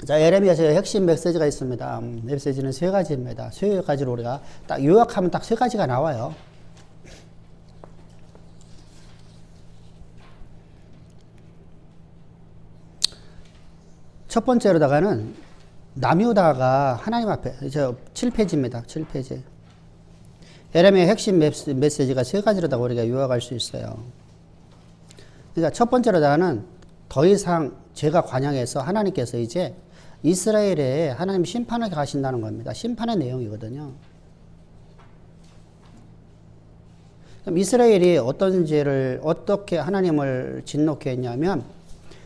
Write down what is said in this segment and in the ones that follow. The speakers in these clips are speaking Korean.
자, 예레미야서의 핵심 메시지가 있습니다. 메시지는 세 가지입니다. 세 가지로 우리가 딱 요약하면 딱 세 가지가 나와요. 첫 번째로다가는 남유다가 하나님 앞에 7페이지입니다. 7페이지. 예레미야 핵심 메시지가 세 가지로다가 우리가 요약할 수 있어요. 그러니까 첫 번째로다가는 더 이상 죄가 관영해서 하나님께서 이제 이스라엘에 하나님 심판을 가신다는 겁니다. 심판의 내용이거든요. 그럼 이스라엘이 어떤 죄를 어떻게 하나님을 진노케 했냐면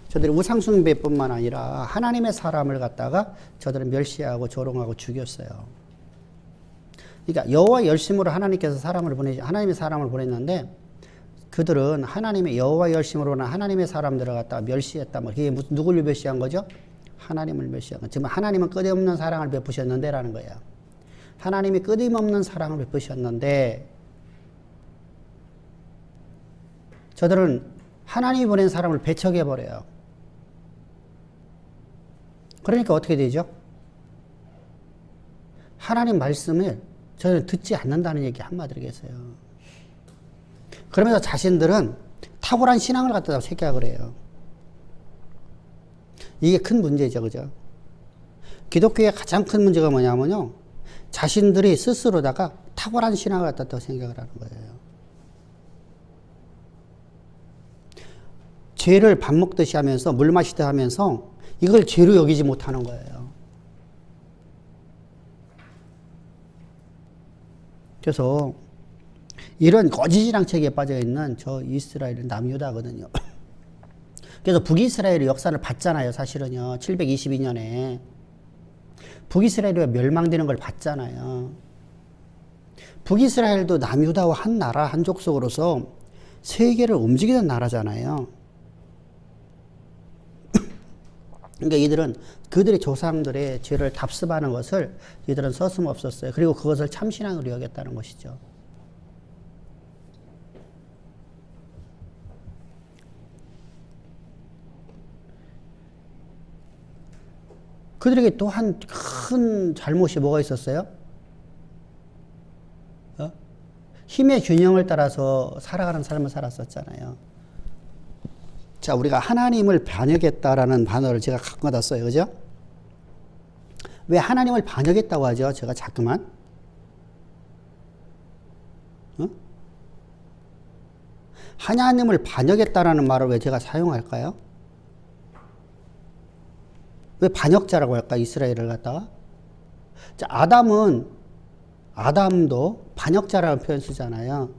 저들이 우상숭배뿐만 아니라 하나님의 사람을 갖다가 저들은 멸시하고 조롱하고 죽였어요. 그러니까 여호와 열심으로 하나님께서 하나님의 사람을 보냈는데 그들은 하나님의 여호와 열심으로는 하나님의 사람들을 갖다가 멸시했다. 그게 누구를 멸시한 거죠? 하나님을 멸시한 거. 지금 하나님은 끊임없는 사랑을 베푸셨는데라는 거예요. 하나님이 끊임없는 사랑을 베푸셨는데 저들은 하나님이 보낸 사람을 배척해 버려요. 그러니까 어떻게 되죠? 하나님 말씀을 저는 듣지 않는다는 얘기 한마디로 했어요. 그러면서 자신들은 탁월한 신앙을 갖다가 생각을 해요. 이게 큰 문제죠, 그죠? 기독교의 가장 큰 문제가 뭐냐면요, 자신들이 스스로다가 탁월한 신앙을 갖다가 생각을 하는 거예요. 죄를 밥 먹듯이 하면서 물 마시듯 하면서 이걸 죄로 여기지 못하는 거예요. 그래서 이런 거짓이랑책에 빠져있는 저 이스라엘은 남유다거든요. 그래서 북이스라엘의 역사를 봤잖아요. 사실은요. 722년에 북이스라엘이 멸망되는 걸 봤잖아요. 북이스라엘도 남유다와 한 나라 한 족속으로서 세계를 움직이는 나라잖아요. 그러니까 이들은 그들의 조상들의 죄를 답습하는 것을 이들은 서슴없었어요. 그리고 그것을 참신앙으로 여겼다는 것이죠. 그들에게 또 한 큰 잘못이 뭐가 있었어요? 힘의 균형을 따라서 살아가는 삶을 살았었잖아요. 자, 우리가 하나님을 반역했다라는 단어를 제가 갖고 왔어요. 그죠? 왜 하나님을 반역했다고 하죠? 제가 자꾸만. 하나님을 반역했다라는 말을 왜 제가 사용할까요? 왜 반역자라고 할까? 이스라엘을 갖다가. 자, 아담도 반역자라는 표현 쓰잖아요.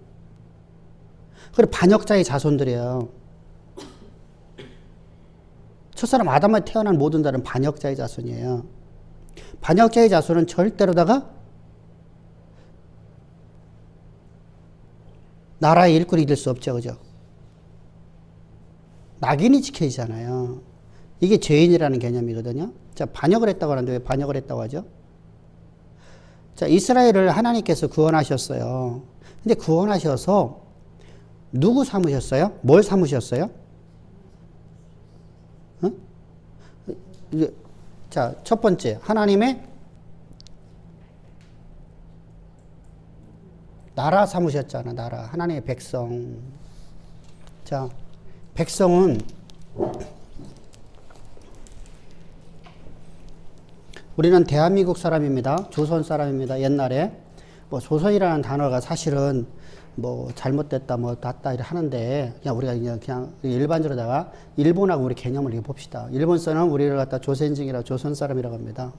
그리고 반역자의 자손들이에요. 첫사람 아담에 태어난 모든 자는 반역자의 자손이에요. 반역자의 자손은 절대로다가 나라의 일꾼이 될 수 없죠. 그죠? 낙인이 지켜지잖아요. 이게 죄인이라는 개념이거든요. 자, 반역을 했다고 하는데 왜 반역을 했다고 하죠? 자, 이스라엘을 하나님께서 구원하셨어요. 근데 구원하셔서 누구 삼으셨어요? 뭘 삼으셨어요? 자, 첫 번째, 하나님의 나라 삼으셨잖아, 나라. 하나님의 백성. 자, 백성은 우리는 대한민국 사람입니다. 조선 사람입니다. 옛날에 뭐 조선이라는 단어가 사실은 뭐 잘못됐다 뭐 낫다 이렇게 하는데 그냥 우리가 그냥 일반적으로다가 일본하고 우리 개념을 이렇게 봅시다. 일본서는 우리를 갖다 조선증이라 조선 사람이라고 합니다.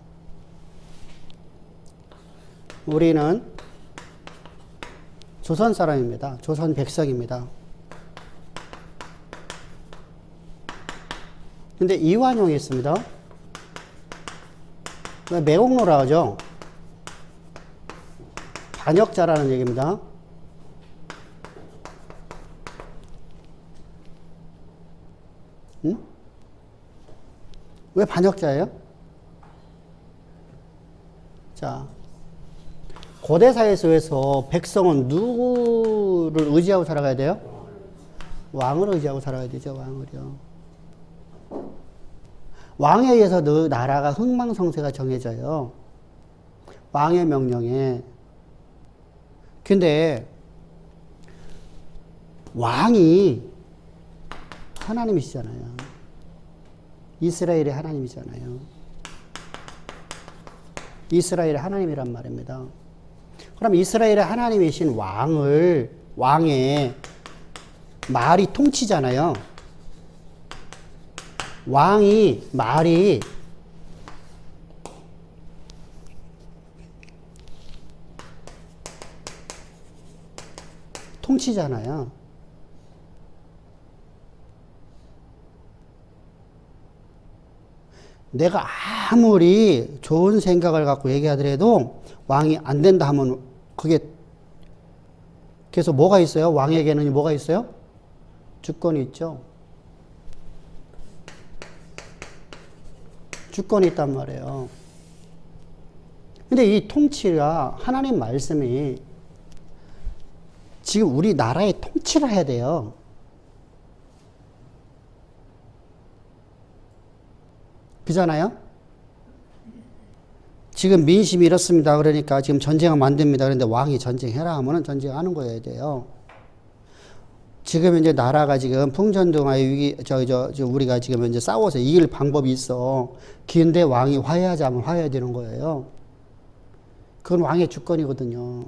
우리는 조선 사람입니다. 조선 백성입니다. 근데 이완용이 있습니다. 매국노라 하죠. 반역자라는 얘기입니다. 응? 왜 반역자예요? 자, 고대 사회에서 백성은 누구를 의지하고 살아가야 돼요? 왕을 의지하고 살아가야 되죠. 왕을요. 왕에 의해서 너 나라가 흥망성쇠가 정해져요. 왕의 명령에. 근데 왕이 하나님이시잖아요. 이스라엘의 하나님이잖아요. 이스라엘의 하나님이란 말입니다. 그럼 이스라엘의 하나님이신 왕의 말이 통치잖아요. 말이 통치잖아요. 내가 아무리 좋은 생각을 갖고 얘기하더라도 왕이 안 된다 하면 그게 그래서 뭐가 있어요? 왕에게는 뭐가 있어요? 주권이 있죠. 주권이 있단 말이에요. 근데 이 통치가 하나님 말씀이 지금 우리 나라의 통치를 해야 돼요. 그잖아요? 지금 민심이 이렇습니다. 그러니까 지금 전쟁을 만듭니다. 그런데 왕이 전쟁해라 하면은 전쟁하는 거여야 돼요. 지금 이제 나라가 지금 풍전등화의 위기, 우리가 지금 이제 싸워서 이길 방법이 있어. 근데 왕이 화해하자면 화해되는 거예요. 그건 왕의 주권이거든요.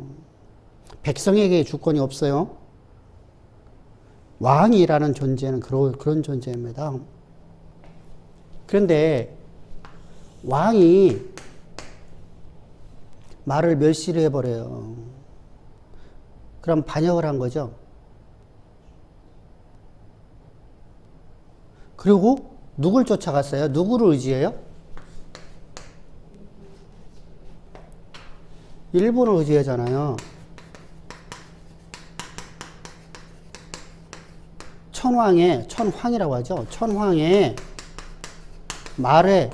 백성에게 주권이 없어요. 왕이라는 존재는 그런 존재입니다. 그런데 왕이 말을 멸시를 해버려요. 그럼 반역을 한 거죠. 그리고 누굴 쫓아갔어요? 누구를 의지해요? 일본을 의지하잖아요. 천황이라고 하죠. 천황의 말에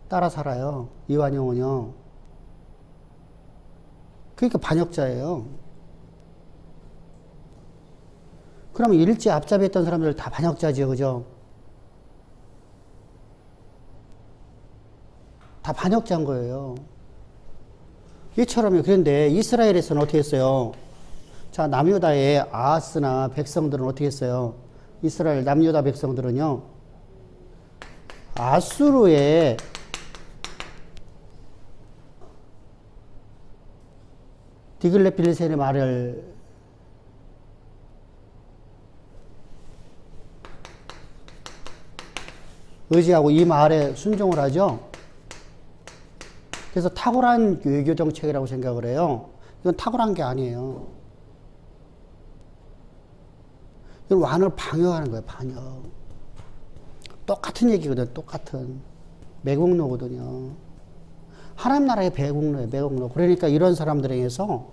따라 살아요. 이완용은요. 그러니까 반역자예요. 그러면 일제 앞잡이했던 사람들 다 반역자지요. 그죠? 다 반역자인 거예요. 이처럼요. 그런데 이스라엘에서는 어떻게 했어요? 자, 남유다의 아하스나 백성들은 어떻게 했어요? 이스라엘 남유다 백성들은요. 아수르의 디글렛필레셀의 말을 의지하고 이 말에 순종을 하죠. 그래서 탁월한 외교 정책이라고 생각을 해요. 이건 탁월한 게 아니에요. 이건 왕을 방역하는 거예요. 방역. 똑같은 얘기거든요. 똑같은. 매국노거든요. 하나님 나라의 매국노예요. 매국노. 그러니까 이런 사람들에 의해서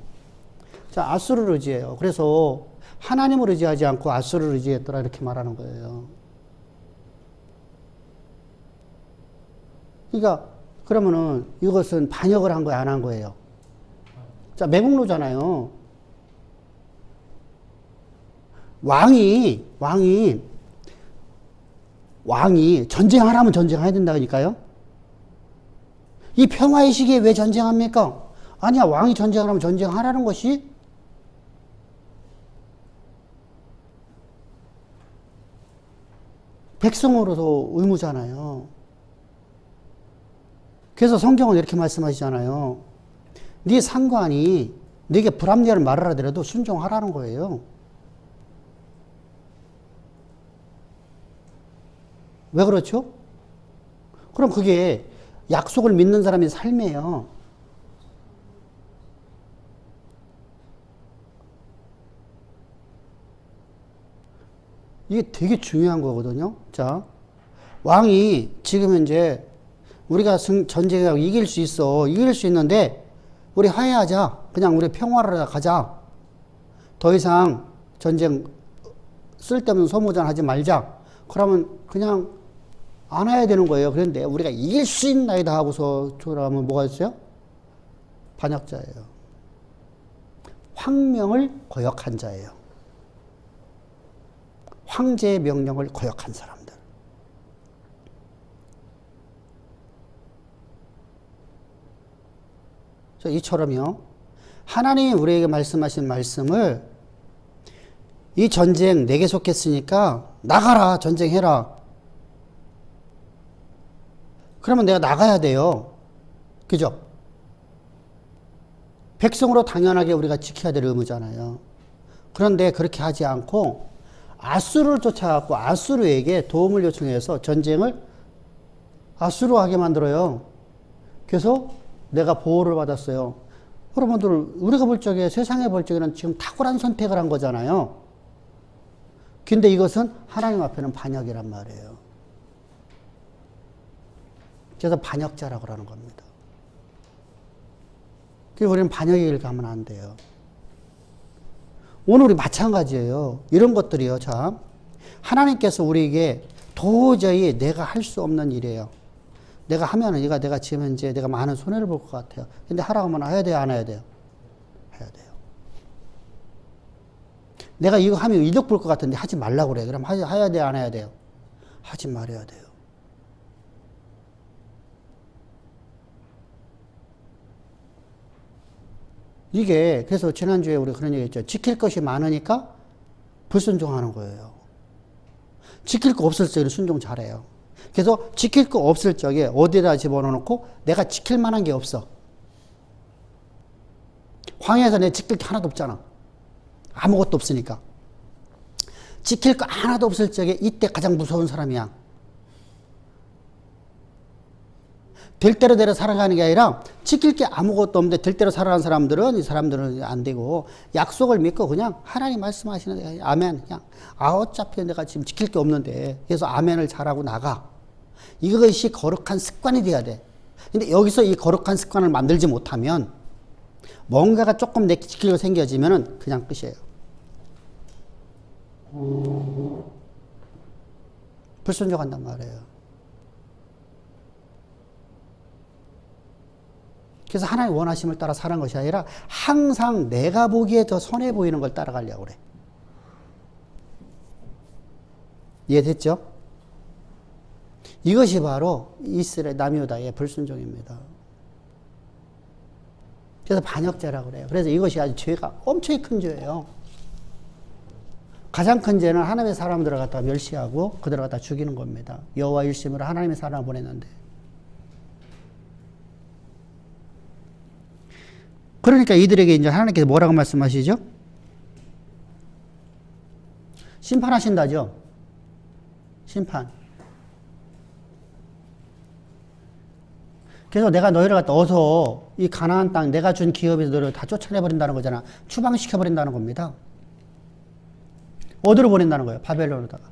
자, 아수르를 의지해요. 그래서 하나님을 의지하지 않고 아수르를 의지했더라 이렇게 말하는 거예요. 그러니까 그러면은 이것은 반역을 한 거예요, 안 한 거예요? 자, 매국노잖아요. 왕이 전쟁하라면 전쟁해야 된다니까요. 이 평화의 시기에 왜 전쟁합니까? 아니야, 왕이 전쟁하라면 전쟁하라는 것이 백성으로서 의무잖아요. 그래서 성경은 이렇게 말씀하시잖아요. 네 상관이 네게 불합리한 말을 하더라도 순종하라는 거예요. 왜 그렇죠? 그럼 그게 약속을 믿는 사람의 삶이에요. 이게 되게 중요한 거거든요. 자, 왕이 지금 현재 우리가 전쟁하고 이길 수 있어. 이길 수 있는데 우리 화해하자. 그냥 우리 평화를 가자. 더 이상 전쟁 쓸데없는 소모전 하지 말자. 그러면 그냥 안 해야 되는 거예요. 그런데 우리가 이길 수 있나이다 하고서 그러면 뭐가 있어요? 반역자예요. 황명을 거역한 자예요. 황제의 명령을 거역한 사람들. 이처럼요. 하나님이 우리에게 말씀하신 말씀을 이 전쟁 내게 속했으니까 나가라, 전쟁해라. 그러면 내가 나가야 돼요. 그죠? 백성으로 당연하게 우리가 지켜야 될 의무잖아요. 그런데 그렇게 하지 않고 아수르를 쫓아갖고 아수르에게 도움을 요청해서 전쟁을 아수르 하게 만들어요. 그래서 내가 보호를 받았어요. 여러분들, 우리가 볼 적에, 세상에 볼 적에는 지금 탁월한 선택을 한 거잖아요. 근데 이것은 하나님 앞에는 반역이란 말이에요. 그래서 반역자라고 그러는 겁니다. 그래서 우리는 반역의 길 가면 안 돼요. 오늘 우리 마찬가지예요. 이런 것들이요, 참. 하나님께서 우리에게 도저히 내가 할 수 없는 일이에요. 내가 하면은, 내가 지금 현재 내가 많은 손해를 볼 것 같아요. 근데 하라고 하면 해야 돼요, 안 해야 돼요? 해야 돼요. 내가 이거 하면 이득 볼 것 같은데 하지 말라고 그래. 그럼 해야 돼요, 안 해야 돼요? 하지 말아야 돼요. 이게, 그래서 지난주에 우리 그런 얘기 했죠. 지킬 것이 많으니까 불순종하는 거예요. 지킬 거 없을 적에 순종 잘해요. 그래서 지킬 거 없을 적에 어디다 집어넣고 내가 지킬 만한 게 없어. 황야에서 내 지킬 게 하나도 없잖아. 아무것도 없으니까. 지킬 거 하나도 없을 적에 이때 가장 무서운 사람이야. 될 대로 살아가는 게 아니라 지킬 게 아무것도 없는데 될 대로 살아가는 사람들은, 이 사람들은 안 되고 약속을 믿고 그냥 하나님 말씀하시는 아멘, 그냥 어차피 내가 지금 지킬 게 없는데, 그래서 아멘을 잘하고 나가. 이것이 거룩한 습관이 돼야 돼. 근데 여기서 이 거룩한 습관을 만들지 못하면 뭔가가 조금 내 지킬 거 생겨지면은 그냥 끝이에요. 불순종한단 말이에요. 그래서 하나님의 원하심을 따라 사는 것이 아니라 항상 내가 보기에 더 선해 보이는 걸 따라가려고 그래. 이해됐죠? 이것이 바로 이스라엘 남유다의 불순종입니다. 그래서 반역죄라고 그래요. 그래서 이것이 아주 죄가 엄청 큰 죄예요. 가장 큰 죄는 하나님의 사람들을 갖다 멸시하고 그들을 갖다 죽이는 겁니다. 여호와 일심으로 하나님의 사람을 보냈는데. 그러니까 이들에게 이제 하나님께서 뭐라고 말씀하시죠? 심판하신다죠? 심판. 그래서 내가 너희를 갖다 어서 이 가나안 땅 내가 준 기업에서 너희를 다 쫓아내버린다는 거잖아. 추방시켜버린다는 겁니다. 어디로 보낸다는 거예요? 바벨론으로다가.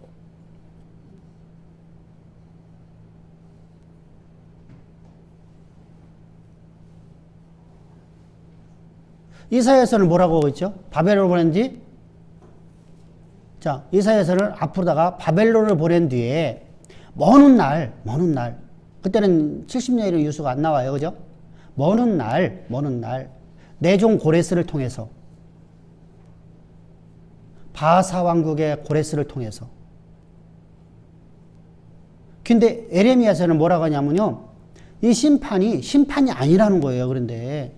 이사야서는 뭐라고 하고 있죠? 바벨론을 보낸 뒤, 자, 이사야서는 앞으로다가 바벨론을 보낸 뒤에 먼 날, 그때는 70년이라는 유수가 안 나와요. 그죠? 먼 날, 내 종 고레스를 통해서, 바사 왕국의 고레스를 통해서. 근데 에레미야서는 뭐라고 하냐면요, 이 심판이 아니라는 거예요. 그런데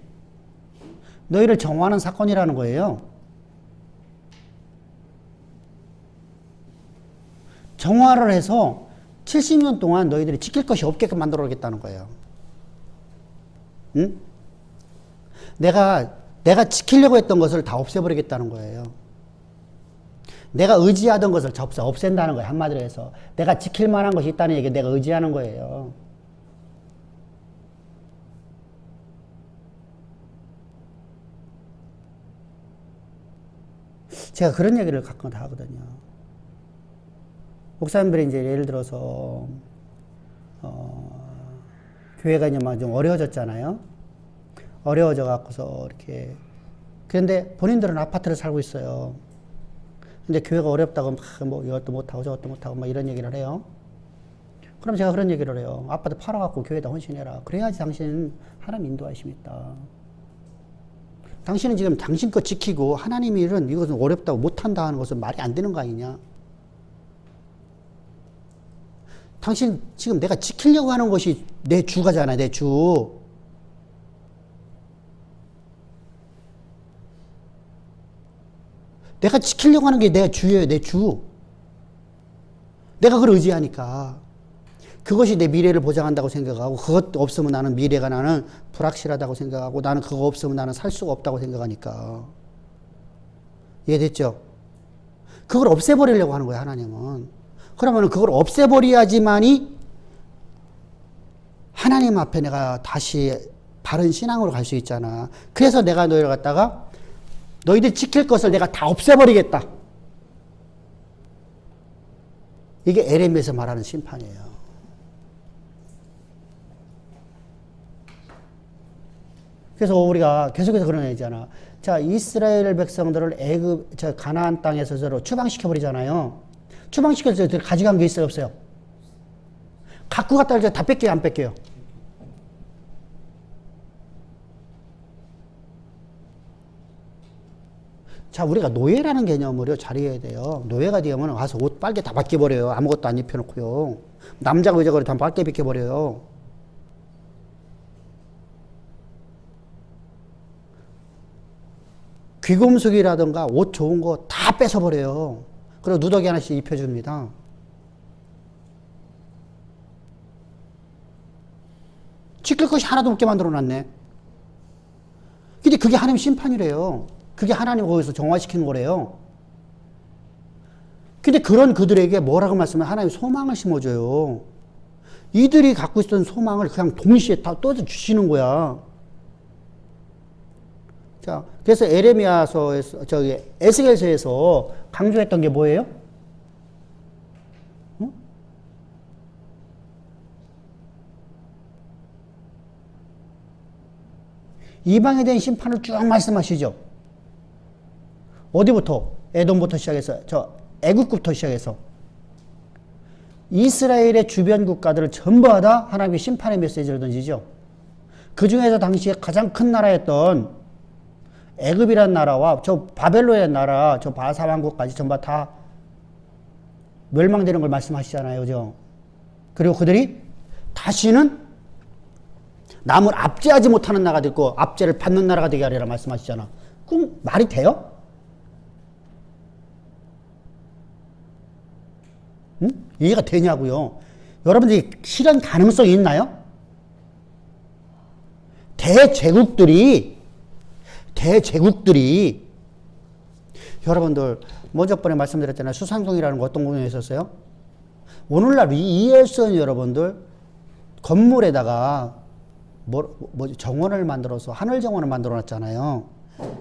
너희를 정화하는 사건이라는 거예요. 정화를 해서 70년 동안 너희들이 지킬 것이 없게끔 만들어 오겠다는 거예요. 응? 내가 지키려고 했던 것을 다 없애버리겠다는 거예요. 내가 의지하던 것을 없앤다는 거예요. 한마디로 해서. 내가 지킬 만한 것이 있다는 얘기, 내가 의지하는 거예요. 제가 그런 얘기를 가끔 다 하거든요. 목사님들이 이제 예를 들어서, 교회가 이제 막 좀 어려워졌잖아요. 어려워져 갖고서 이렇게. 그런데 본인들은 아파트를 살고 있어요. 근데 교회가 어렵다고 뭐 이것도 못하고 저것도 못하고 막 이런 얘기를 해요. 그럼 제가 그런 얘기를 해요. 아파트 팔아갖고 교회에다 헌신해라. 그래야지 당신 하나님 인도하심이 있다. 당신은 지금 당신 거 지키고 하나님의 일은 이것은 어렵다고 못한다 하는 것은 말이 안 되는 거 아니냐. 당신 지금 내가 지키려고 하는 것이 내 주가잖아, 내 주. 내가 지키려고 하는 게 내 주예요, 내 주. 내가 그걸 의지하니까. 그것이 내 미래를 보장한다고 생각하고, 그것 없으면 나는 미래가 나는 불확실하다고 생각하고, 나는 그거 없으면 나는 살 수가 없다고 생각하니까. 이해됐죠? 그걸 없애버리려고 하는 거야, 하나님은. 그러면 그걸 없애버려야지만이 하나님 앞에 내가 다시 바른 신앙으로 갈 수 있잖아. 그래서 내가 너희를 갖다가 너희들 지킬 것을 내가 다 없애버리겠다. 이게 에레미야에서 말하는 심판이에요. 그래서 우리가 계속해서 그런 얘기잖아. 자, 이스라엘 백성들을 가나안 땅에서 서로 추방시켜버리잖아요. 추방시켜서 저희들 가져간 게 있어요, 없어요? 갖고 갔다 이제 다 뺏겨요, 안 뺏겨요? 자, 우리가 노예라는 개념으로 잘 이해해야 돼요. 노예가 되면 와서 옷 빨개 다 벗겨버려요. 아무것도 안 입혀놓고요. 남자가 의자거리 다 빨개 벗겨버려요. 귀금속이라든가 옷 좋은 거 다 뺏어버려요. 그리고 누더기 하나씩 입혀줍니다. 지킬 것이 하나도 없게 만들어놨네. 근데 그게 하나님 심판이래요. 그게 하나님 거기서 정화시키는 거래요. 근데 그런 그들에게 뭐라고 말씀하면 하나님 소망을 심어줘요. 이들이 갖고 있었던 소망을 그냥 동시에 다 떠서 주시는 거야. 자, 그래서 에레미야서에서, 에스겔서에서 강조했던 게 뭐예요? 응? 이방에 대한 심판을 쭉 말씀하시죠. 어디부터? 에돔부터 시작해서, 애국부터 시작해서. 이스라엘의 주변 국가들을 전부 다 하나님의 심판의 메시지를 던지죠. 그 중에서 당시에 가장 큰 나라였던 애굽이라는 나라와 저 바벨론의 나라, 저 바사 왕국까지 전부 다 멸망되는 걸 말씀하시잖아요. 그죠? 그리고 그들이 다시는 남을 압제하지 못하는 나라가 되고 압제를 받는 나라가 되게 하리라 말씀하시잖아. 그럼 말이 돼요? 응? 이해가 되냐고요? 여러분들이 실현 가능성이 있나요? 대제국들이 여러분들 저번에 말씀드렸잖아요. 수상송이라는 거 어떤 공연이 있었어요? 오늘날 이해수는 여러분들 건물에다가 정원을 만들어서 하늘 정원을 만들어 놨잖아요.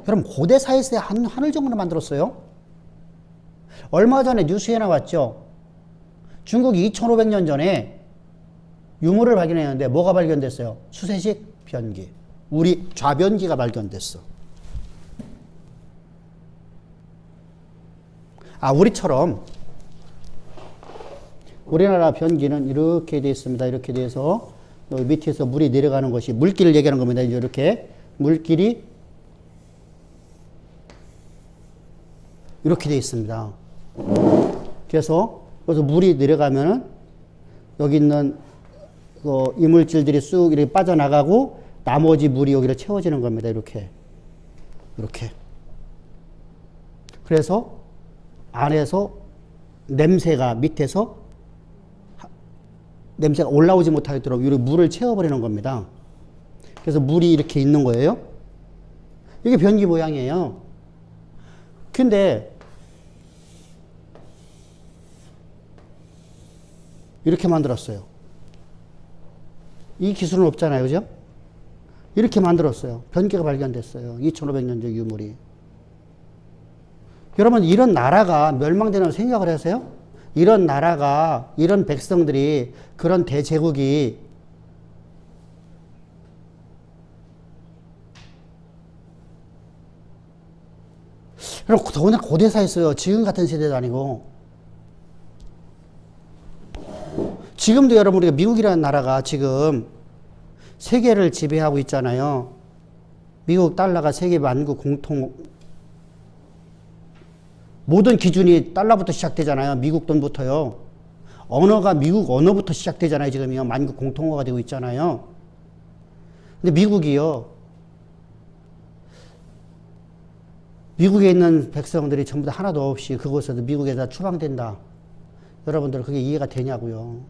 여러분 고대 사이에 하늘 정원을 만들었어요? 얼마 전에 뉴스에 나왔죠. 중국이 2500년 전에 유물을 발견했는데 뭐가 발견됐어요? 수세식 변기. 우리 좌변기가 발견됐어. 우리처럼 우리나라 변기는 이렇게 되어 있습니다. 이렇게 돼서 밑에서 물이 내려가는 것이 물길을 얘기하는 겁니다. 이렇게 물길이 이렇게 되어 있습니다. 그래서 물이 내려가면은 여기 있는 이물질들이 쑥 이렇게 빠져나가고 나머지 물이 여기를 채워지는 겁니다. 이렇게. 그래서 안에서 냄새가 밑에서 냄새가 올라오지 못하도록 물을 채워버리는 겁니다. 그래서 물이 이렇게 있는 거예요. 이게 변기 모양이에요. 근데 이렇게 만들었어요. 이 기술은 없잖아요. 그죠? 이렇게 만들었어요. 변기가 발견됐어요. 2500년 전 유물이. 여러분 이런 나라가 멸망되는 생각을 하세요? 이런 나라가 이런 백성들이 그런 대제국이 여러분 더구나 고대사에 있어요. 지금 같은 세대도 아니고. 지금도 여러분 우리가 미국이라는 나라가 지금 세계를 지배하고 있잖아요. 미국 달러가 세계 만국 공통 모든 기준이 달러부터 시작되잖아요. 미국 돈부터요. 언어가 미국 언어부터 시작되잖아요. 지금요. 만국 공통어가 되고 있잖아요. 근데 미국이요. 미국에 있는 백성들이 전부 다 하나도 없이 그곳에서 미국에다 추방된다. 여러분들 그게 이해가 되냐고요.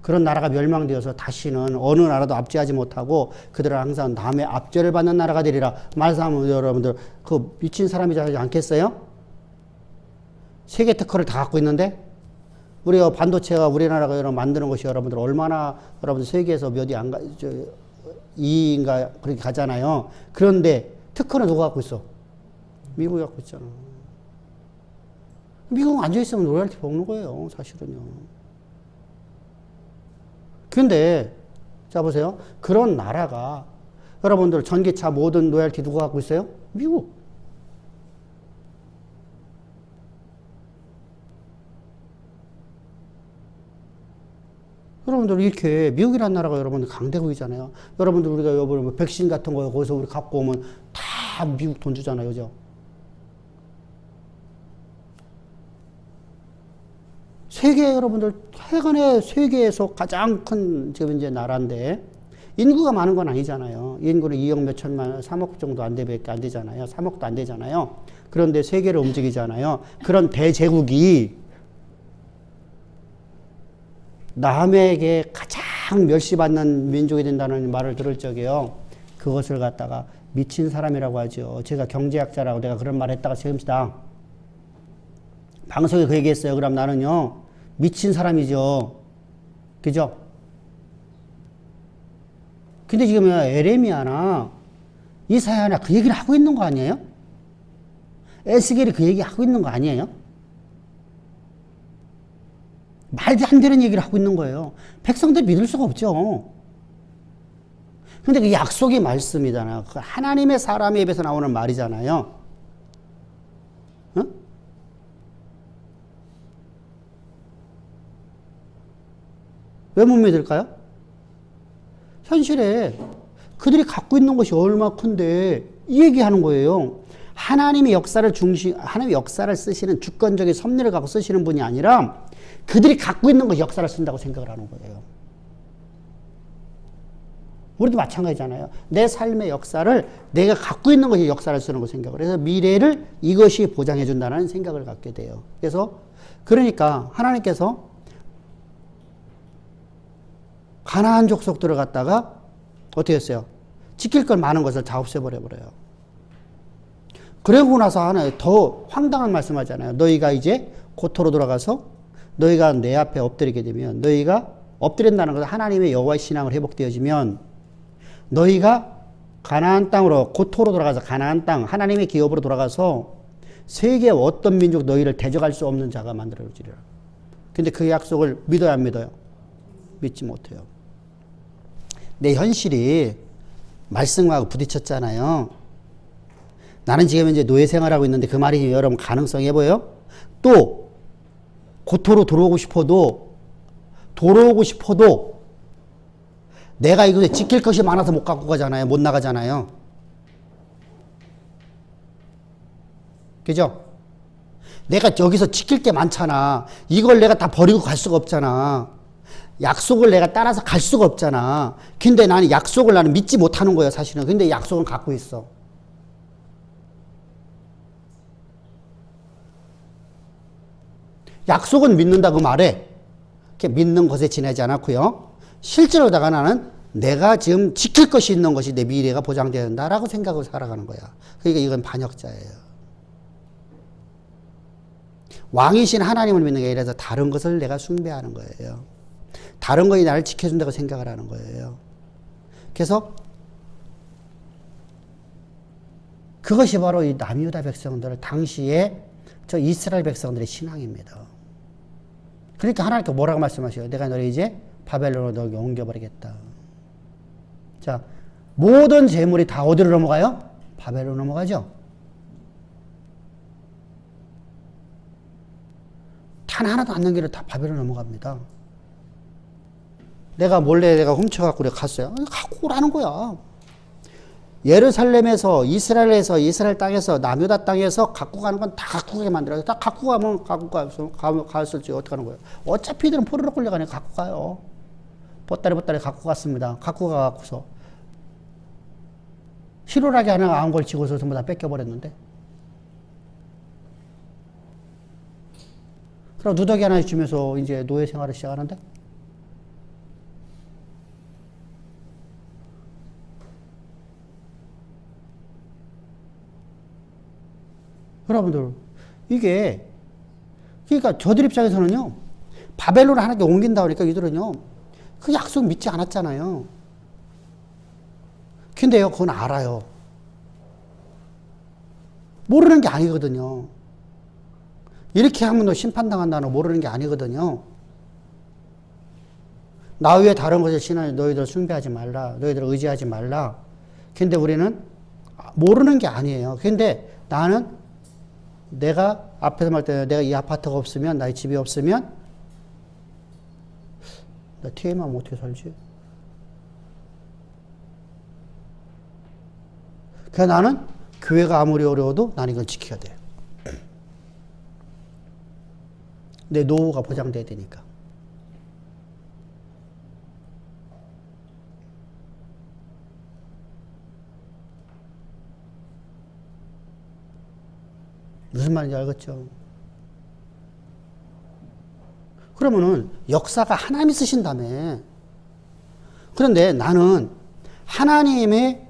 그런 나라가 멸망되어서 다시는 어느 나라도 압제하지 못하고 그들은 항상 남의 압제를 받는 나라가 되리라. 말씀하면 여러분들 그 미친 사람이지 않겠어요? 세계 특허를 다 갖고 있는데 우리가 반도체가 우리나라가 여러분 만드는 것이 여러분들 얼마나 여러분들 세계에서 몇 위 안 가, 2위인가 그렇게 가잖아요. 그런데 특허는 누가 갖고 있어? 미국이 갖고 있잖아. 미국은 앉아있으면 로열티 먹는 거예요, 사실은요. 근데, 자, 보세요. 그런 나라가, 여러분들 전기차 모든 로열티 누가 갖고 있어요? 미국. 여러분들 이렇게 미국이라는 나라가 여러분들 강대국이잖아요. 여러분들 우리가 여러분 뭐 백신 같은 거 거기서 우리 갖고 오면 다 미국 돈 주잖아요. 그죠? 세계 여러분들 최근에 세계에서 가장 큰 지금 이제 나라인데 인구가 많은 건 아니잖아요. 인구는 2억 몇 천만, 3억 정도 안 되잖아요. 3억도 안 되잖아요. 그런데 세계를 움직이잖아요. 그런 대제국이 남에게 가장 멸시받는 민족이 된다는 말을 들을 적에요. 그것을 갖다가 미친 사람이라고 하죠. 제가 경제학자라고 내가 그런 말 했다가 책임지다. 방송에 그 얘기했어요. 그럼 나는요. 미친 사람이죠. 그죠? 근데 지금 에레미야나 이사야나 그 얘기를 하고 있는 거 아니에요? 에스겔이 그 얘기 하고 있는 거 아니에요? 말도 안 되는 얘기를 하고 있는 거예요. 백성들 믿을 수가 없죠. 근데 그 약속의 말씀이잖아요. 그 하나님의 사람의 입에서 나오는 말이잖아요. 응? 왜 못 믿을까요? 현실에 그들이 갖고 있는 것이 얼마 큰데 이 얘기하는 거예요. 하나님의 역사를 쓰시는 주권적인 섭리를 갖고 쓰시는 분이 아니라 그들이 갖고 있는 것 역사를 쓴다고 생각을 하는 거예요. 우리도 마찬가지잖아요. 내 삶의 역사를 내가 갖고 있는 것이 역사를 쓰는 거 생각을 해서 미래를 이것이 보장해 준다는 생각을 갖게 돼요. 그래서 그러니까 하나님께서 가나안 족속들을 갖다가 어떻게 했어요? 지킬 걸 많은 것을 다 없애버려요. 그러고 나서 하나 더 황당한 말씀하잖아요. 너희가 이제 고토로 돌아가서 너희가 내 앞에 엎드리게 되면 너희가 엎드린다는 것은 하나님의 여호와의 신앙을 회복되어지면 너희가 가나안 땅으로 고토로 돌아가서 가나안 땅 하나님의 기업으로 돌아가서 세계 어떤 민족 너희를 대적할 수 없는 자가 만들어지리라. 근데 그 약속을 믿어요 안 믿어요? 믿지 못해요. 내 현실이 말씀하고 부딪혔잖아요. 나는 지금 이제 노예 생활하고 있는데 그 말이 여러분 가능성해 보여요? 또 고토로 돌아오고 싶어도 내가 이거 지킬 것이 많아서 못 갖고 가잖아요. 못 나가잖아요. 그죠? 내가 여기서 지킬 게 많잖아. 이걸 내가 다 버리고 갈 수가 없잖아. 약속을 내가 따라서 갈 수가 없잖아. 근데 나는 약속을 나는 믿지 못하는 거예요, 사실은. 근데 약속은 갖고 있어. 약속은 믿는다고 말해. 믿는 것에 지나지 않았고요. 실제로다가 나는 내가 지금 지킬 것이 있는 것이 내 미래가 보장된다라고 생각을 살아가는 거야. 그러니까 이건 반역자예요. 왕이신 하나님을 믿는 게 아니라 다른 것을 내가 숭배하는 거예요. 다른 것이 나를 지켜준다고 생각을 하는 거예요. 그래서 그것이 바로 이 남유다 백성들 당시에 저 이스라엘 백성들의 신앙입니다. 그러니까 하나님께 뭐라고 말씀하셔요? 내가 너를 이제 바벨론으로 너에게 옮겨버리겠다. 자, 모든 재물이 다 어디로 넘어가요? 바벨론으로 넘어가죠. 단 하나도 안 남기고 다 바벨론 넘어갑니다. 내가 몰래 훔쳐갖고 갔어요. 갖고 오라는 거야. 예루살렘에서 이스라엘 땅에서 남유다 땅에서 갖고 가는 건 다 갖고 가게 만들어요. 다 갖고 가면 갔을지 어떻게 하는 거예요. 어차피 이들은 포로로 끌려가니까 갖고 가요. 보따리 갖고 갔습니다. 갖고 가갖고서 실오라기 하나 안 걸치고서 전부 다 뺏겨버렸는데. 그럼 누더기 하나 주면서 이제 노예 생활을 시작하는데. 여러분들, 이게, 그러니까 저들 입장에서는요, 바벨론 하나님께 옮긴다 그러니까 이들은요, 그 약속 믿지 않았잖아요. 근데요, 그건 알아요. 모르는 게 아니거든요. 이렇게 하면 너 심판당한다는 모르는 게 아니거든요. 나 외에 다른 것을 신하니 너희들 숭배하지 말라. 너희들 의지하지 말라. 근데 우리는 모르는 게 아니에요. 근데 나는 내가 앞에서 말 때 내가 이 아파트가 없으면, 나의 집이 없으면 나 TM하면 어떻게 살지? 그래서 나는 교회가 아무리 어려워도 나는 이걸 지켜야 돼. 내 노후가 보장돼야 되니까. 무슨 말인지 알겠죠? 그러면은 역사가 하나님이 쓰신다며. 그런데 나는 하나님의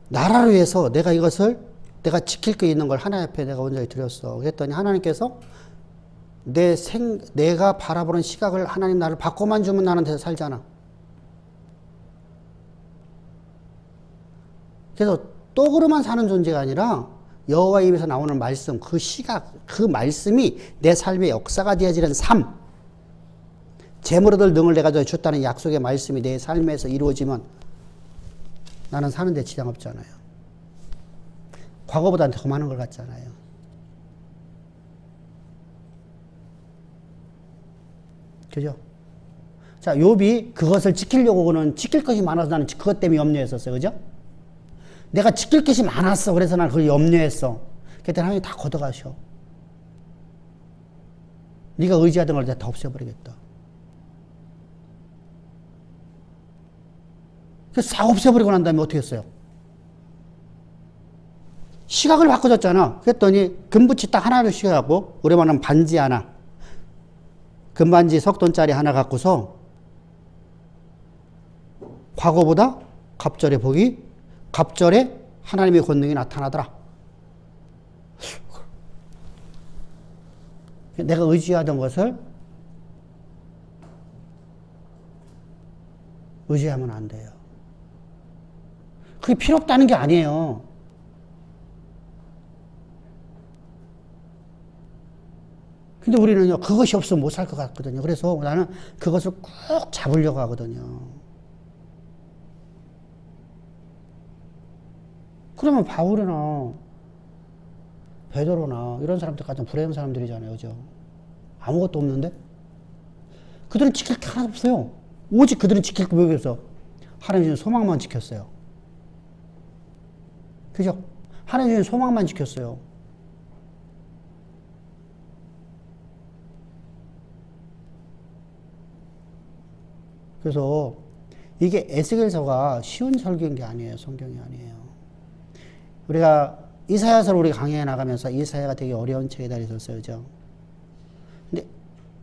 나라를 위해서 내가 이것을 내가 지킬 게 있는 걸 하나님 앞에 내가 온전히 드렸어. 그랬더니 하나님께서 내가 바라보는 시각을 하나님 나를 바꿔만 주면 나는 데서 살잖아. 그래서 떡으로만 사는 존재가 아니라 여호와 입에서 나오는 말씀, 그 시각, 그 말씀이 내 삶의 역사가 되어지는 삶. 재물 얻을 능을 내가 줬다는 약속의 말씀이 내 삶에서 이루어지면 나는 사는데 지장 없잖아요. 과거보다 더 많은 걸 갖잖아요. 그죠? 자, 욥이 그것을 지키려고는 지킬 것이 많아서 나는 그것 때문에 염려했었어요. 그죠? 내가 지킬 것이 많았어. 그래서 나는 그걸 염려했어. 그때 하나님이 다 걷어가셔. 네가 의지하던 걸 다 없애버리겠다. 그래서 싹 없애버리고 난 다음에 어떻게 했어요? 시각을 바꿔줬잖아. 그랬더니 금붙이 딱 하나를 씌워갖고 우리 말하는 반지 하나, 금반지 석돈짜리 하나 갖고서 과거보다 갑절의 복이, 갑절에 하나님의 권능이 나타나더라. 내가 의지하던 것을 의지하면 안 돼요. 그게 필요 없다는 게 아니에요. 근데 우리는요, 그것이 없으면 못 살 것 같거든요. 그래서 나는 그것을 꼭 잡으려고 하거든요. 그러면 바울이나 베드로나 이런 사람들 같은 불행한 사람들이잖아요. 그죠? 아무것도 없는데? 그들은 지킬 게 하나도 없어요. 오직 그들은 지킬 게 뭐가 없어? 하나님 주신 소망만 지켰어요. 그죠? 하나님 주신 소망만 지켰어요. 그래서 이게 에스겔서가 쉬운 설교인 게 아니에요. 성경이 아니에요. 우리가 이사야서를 우리 강의해 나가면서 이사야가 되게 어려운 책에 달렸었어요. 그죠? 근데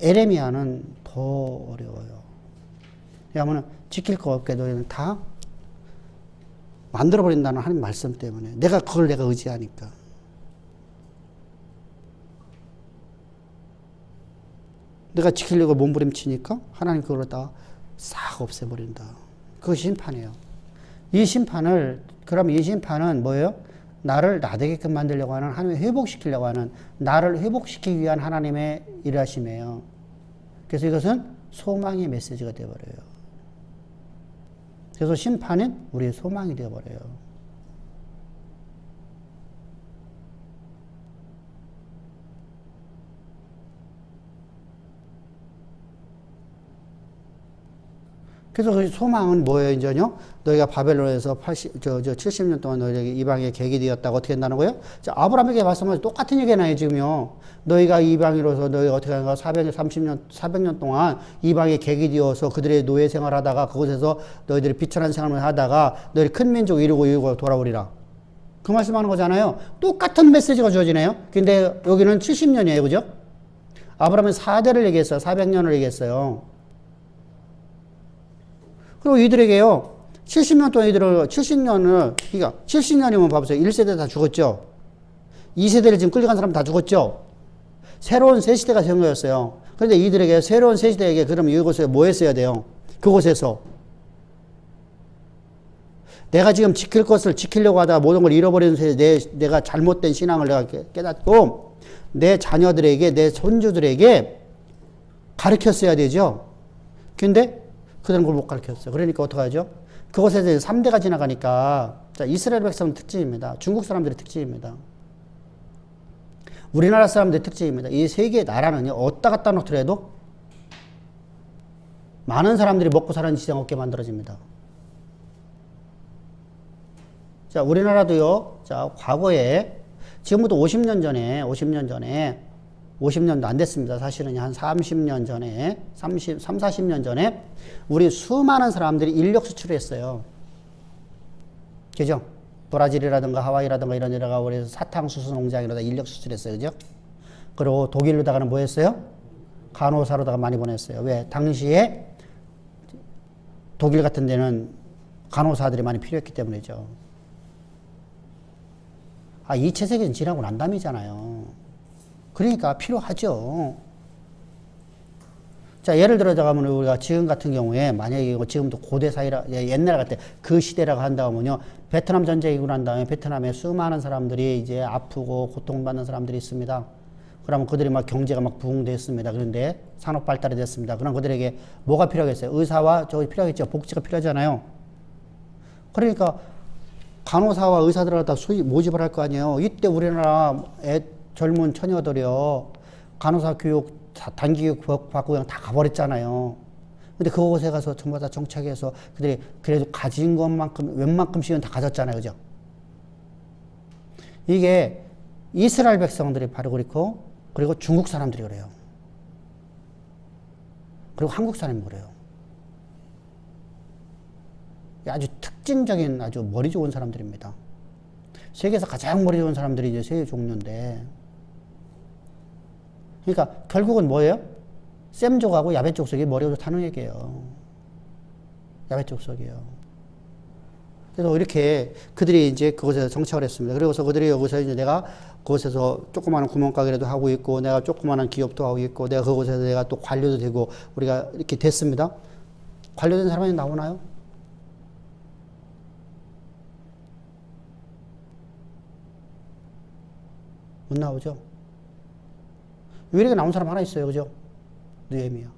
에레미야는 더 어려워요. 왜냐하면 지킬 거 없게 너희는 다 만들어버린다는 하나님 말씀 때문에. 그걸 내가 의지하니까. 내가 지키려고 몸부림치니까 하나님 그걸 다 싹 없애버린다. 그것이 심판이에요. 그럼 이 심판은 뭐예요? 나를 나되게끔 만들려고 하는, 하나님을 회복시키려고 하는, 나를 회복시키기 위한 하나님의 일하심이에요. 그래서 이것은 소망의 메시지가 되어버려요. 그래서 심판은 우리의 소망이 되어버려요. 그래서 그 소망은 뭐예요, 이제요? 너희가 바벨론에서 70년 동안 너희에게 이방의 객이 되었다고 어떻게 한다는 거예요? 자, 아브라함에게 말씀하신 똑같은 얘기나요, 지금요. 너희가 이방이로서 너희가 어떻게 하는가? 400년 동안 이방의 객이 되어서 그들의 노예 생활 하다가 그곳에서 너희들이 비천한 생활을 하다가 너희들이 큰 민족 이루고 돌아오리라. 그 말씀하는 거잖아요. 똑같은 메시지가 주어지네요. 근데 여기는 70년이에요, 그죠? 아브라함은 4대를 얘기했어요. 400년을 얘기했어요. 그리고 이들에게요, 70년 동안 그러니까 70년이면 봐보세요. 1세대 다 죽었죠? 2세대를 지금 끌려간 사람 다 죽었죠? 새로운 새 시대가 생겨졌어요. 그런데 이들에게, 새로운 새 시대에게, 그러면 이곳에 뭐 했어야 돼요? 그곳에서. 내가 지금 지킬 것을 지키려고 하다가 모든 걸 잃어버리는 내가 잘못된 신앙을 내가 깨닫고, 내 자녀들에게, 내 손주들에게 가르쳤어야 되죠? 근데, 그들은 그걸 못 가르쳤어요. 그러니까 어떡하죠? 그곳에서 3대가 지나가니까, 자, 이스라엘 백성의 특징입니다. 중국 사람들의 특징입니다. 우리나라 사람들의 특징입니다. 이 세 개의 나라는요, 어디다 갖다 놓더라도 많은 사람들이 먹고 사는 시장 없게 만들어집니다. 자, 우리나라도요, 자, 과거에, 지금부터 50년 전에, 50년도 안 됐습니다. 사실은 한 30년 전에, 40년 전에, 우리 수많은 사람들이 인력 수출을 했어요. 그죠? 브라질이라든가 하와이라든가 이런 데다가 우리 사탕수수 농장이라다 인력 수출했어요. 그죠? 그리고 독일로다가는 뭐 했어요? 간호사로다가 많이 보냈어요. 왜? 당시에 독일 같은 데는 간호사들이 많이 필요했기 때문이죠. 아, 2차 세계는 지나고 난 다음이잖아요. 그러니까 필요하죠. 자, 예를 들어가면 우리가 지금 같은 경우에 만약에 지금도 고대 사이라, 옛날 같은 그 시대라고 한다면요. 베트남 전쟁이 일어난 다음에 베트남에 수많은 사람들이 이제 아프고 고통받는 사람들이 있습니다. 그러면 그들이 막 경제가 막 부흥됐습니다. 그런데 산업 발달이 됐습니다. 그럼 그들에게 뭐가 필요하겠어요? 의사와 저기 필요하겠죠. 복지가 필요하잖아요. 그러니까 간호사와 의사들을 다 모집을 할 거 아니에요. 이때 우리나라 젊은 처녀들이요. 간호사 교육, 단기 교육 받고 그냥 다 가버렸잖아요. 근데 그곳에 가서 전부 다 정착해서 그들이 그래도 가진 것만큼, 웬만큼씩은 다 가졌잖아요. 그죠? 이게 이스라엘 백성들이 바로 그렇고, 그리고 중국 사람들이 그래요. 그리고 한국 사람이 그래요. 아주 특징적인 아주 머리 좋은 사람들입니다. 세계에서 가장 머리 좋은 사람들이 이제 세 종류인데, 그러니까 결국은 뭐예요? 셈족하고 야베족속이 머리가 좋다는 얘기예요. 야베족속이요. 그래서 이렇게 그들이 이제 그곳에서 정착을 했습니다. 그리고서 그들이 여기서 이제 내가 그곳에서 조그마한 구멍가게라도 하고 있고, 내가 조그마한 기업도 하고 있고, 내가 그곳에서 내가 또 관료도 되고, 우리가 이렇게 됐습니다. 관료된 사람이 나오나요? 못 나오죠? 유일하게 나온 사람 하나 있어요. 그죠? 느헤미야.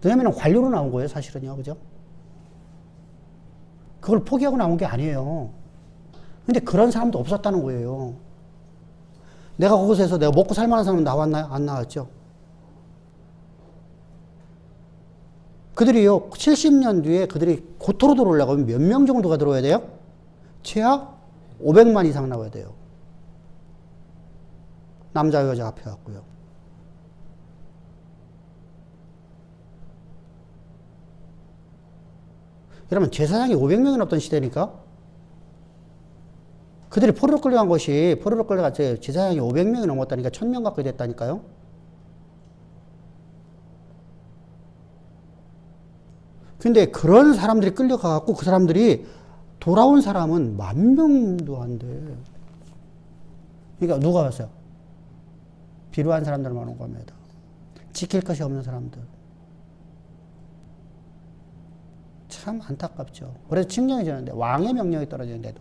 느헤미야는 관료로 나온 거예요. 사실은요. 그죠? 그걸 포기하고 나온 게 아니에요. 근데 그런 사람도 없었다는 거예요. 내가 그곳에서 내가 먹고 살만한 사람은 나왔나요? 안 나왔죠? 그들이요, 70년 뒤에 그들이 고토로 들어오려면 몇 명 정도가 들어와야 돼요? 최하 500만 이상 나와야 돼요. 남자, 여자 합해갖고요. 그러면 제사장이 500명이 넘던 시대니까 그들이 포로로 끌려간 것이, 포로로 끌려갔지, 제사장이 500명이 넘었다니까 1000명 가까이 됐다니까요. 근데 그런 사람들이 끌려가갖고 그 사람들이 돌아온 사람은 10,000명도 안 돼. 그러니까 누가 왔어요? 비루한 사람들만 온 겁니다. 지킬 것이 없는 사람들. 참 안타깝죠. 그래서 칙령이 지는데 왕의 명령이 떨어지는데도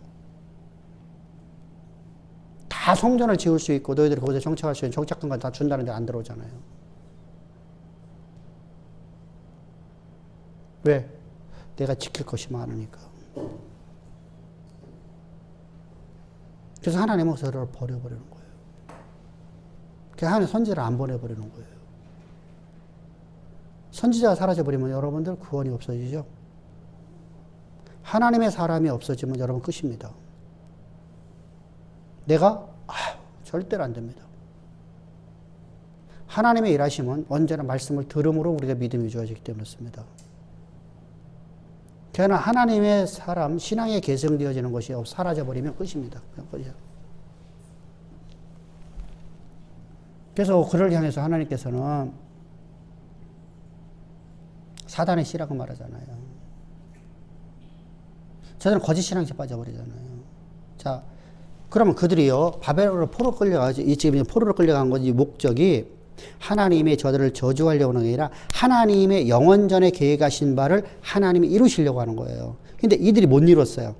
다 성전을 지을 수 있고 너희들이 거기서 정착할 수 있는 정착권까지 다 준다는데 안 들어오잖아요. 왜? 내가 지킬 것이 많으니까. 그래서 하나님은 그들을 버려버리는 거예요. 하나님 선지자를 안 보내버리는 거예요. 선지자가 사라져버리면 여러분들 구원이 없어지죠. 하나님의 사람이 없어지면 여러분 끝입니다. 내가 절대로 안 됩니다. 하나님의 일하심은 언제나 말씀을 들음으로 우리가 믿음이 주어지기 때문에 그렇습니다. 그러나 하나님의 사람, 신앙에 계승되어지는 것이 사라져버리면 끝입니다. 그냥 그래서 그를 향해서 하나님께서는 사단의 씨라고 말하잖아요. 저들은 거짓 신앙에 빠져버리잖아요. 자, 그러면 그들이요, 바벨론으로 포로 끌려가지, 지금 포로로 끌려간 거지, 목적이 하나님의 저들을 저주하려고 하는 게 아니라 하나님의 영원전에 계획하신 바를 하나님이 이루시려고 하는 거예요. 근데 이들이 못 이뤘어요.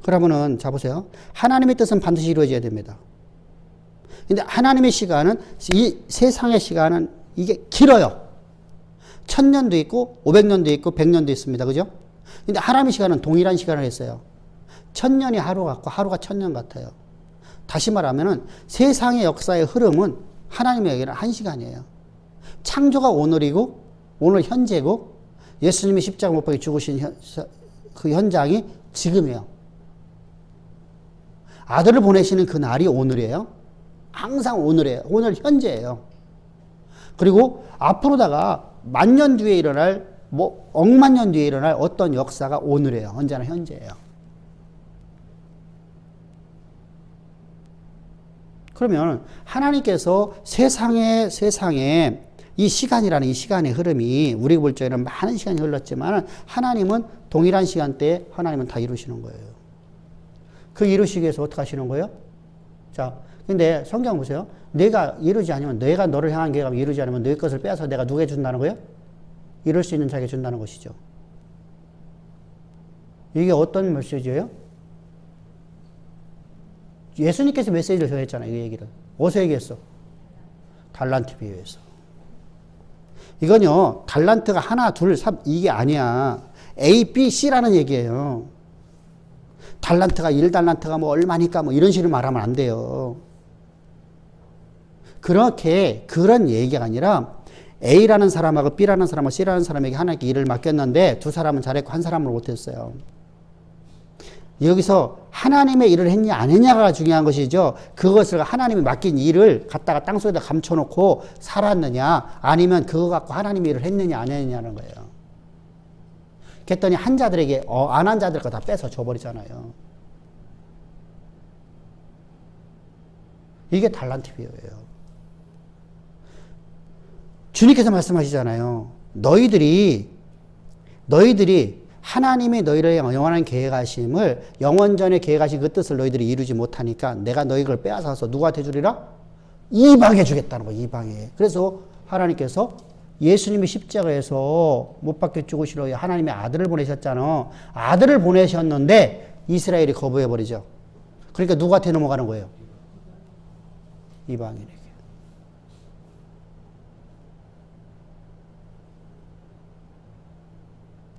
그러면은, 자 보세요. 하나님의 뜻은 반드시 이루어져야 됩니다. 근데 하나님의 시간은, 이 세상의 시간은 이게 길어요. 1000년도 있고, 500년도 있고, 100년도 있습니다. 그죠? 근데 하나님의 시간은 동일한 시간을 했어요. 1000년이 하루 같고, 하루가 1000년 같아요. 다시 말하면은 세상의 역사의 흐름은 하나님에게는 한 시간이에요. 창조가 오늘이고, 오늘 현재고, 예수님이 십자가 못 박혀 죽으신 그 현장이 지금이에요. 아들을 보내시는 그 날이 오늘이에요. 항상 오늘이에요. 오늘 현재예요. 그리고 앞으로다가 만년 뒤에 일어날, 억만 년 뒤에 일어날 어떤 역사가 오늘이에요. 언제나 현재예요. 그러면 하나님께서 세상에 이 시간이라는 이 시간의 흐름이 우리 볼 적에는 많은 시간이 흘렀지만 하나님은 동일한 시간대에 하나님은 다 이루시는 거예요. 그 이루시기 위해서 어떻게 하시는 거예요? 자, 근데 성경 보세요. 내가 이루지 않으면, 내가 너를 향한 계획을 이루지 않으면 너의 것을 빼앗아 내가 누구에게 준다는 거예요? 이룰 수 있는 자에게 준다는 것이죠. 이게 어떤 메시지예요? 예수님께서 메시지를 전했잖아요. 이 얘기를. 어디서 얘기했어? 달란트 비유에서. 이건요, 달란트가 하나, 둘, 3, 이게 아니야. A, B, C라는 얘기예요. 달란트가 1달란트가 뭐 얼마니까 뭐 이런 식으로 말하면 안 돼요. 그런 얘기가 아니라 A라는 사람하고 B라는 사람하고 C라는 사람에게 하나님께 일을 맡겼는데 두 사람은 잘했고 한 사람은 못했어요. 여기서 하나님의 일을 했냐 안 했냐가 중요한 것이죠. 그것을 하나님이 맡긴 일을 갖다가 땅속에다 감춰놓고 살았느냐 아니면 그거 갖고 하나님의 일을 했느냐 안 했느냐는 거예요. 그랬더니 한 자들에게 안 한 자들 거 다 뺏어 줘버리잖아요. 이게 달란트 비유예요. 주님께서 말씀하시잖아요. 너희들이 하나님의 너희를 향한 영원한 계획하심을 영원전에 계획하신 그 뜻을 너희들이 이루지 못하니까 내가 너희 걸 빼앗아서 누구한테 주리라? 이방에 주겠다는 거예요. 이방에. 그래서 하나님께서 예수님이 십자가에서 못 박혀 죽으시러 하나님의 아들을 보내셨잖아. 아들을 보내셨는데 이스라엘이 거부해버리죠. 그러니까 누구한테 넘어가는 거예요? 이방인에게.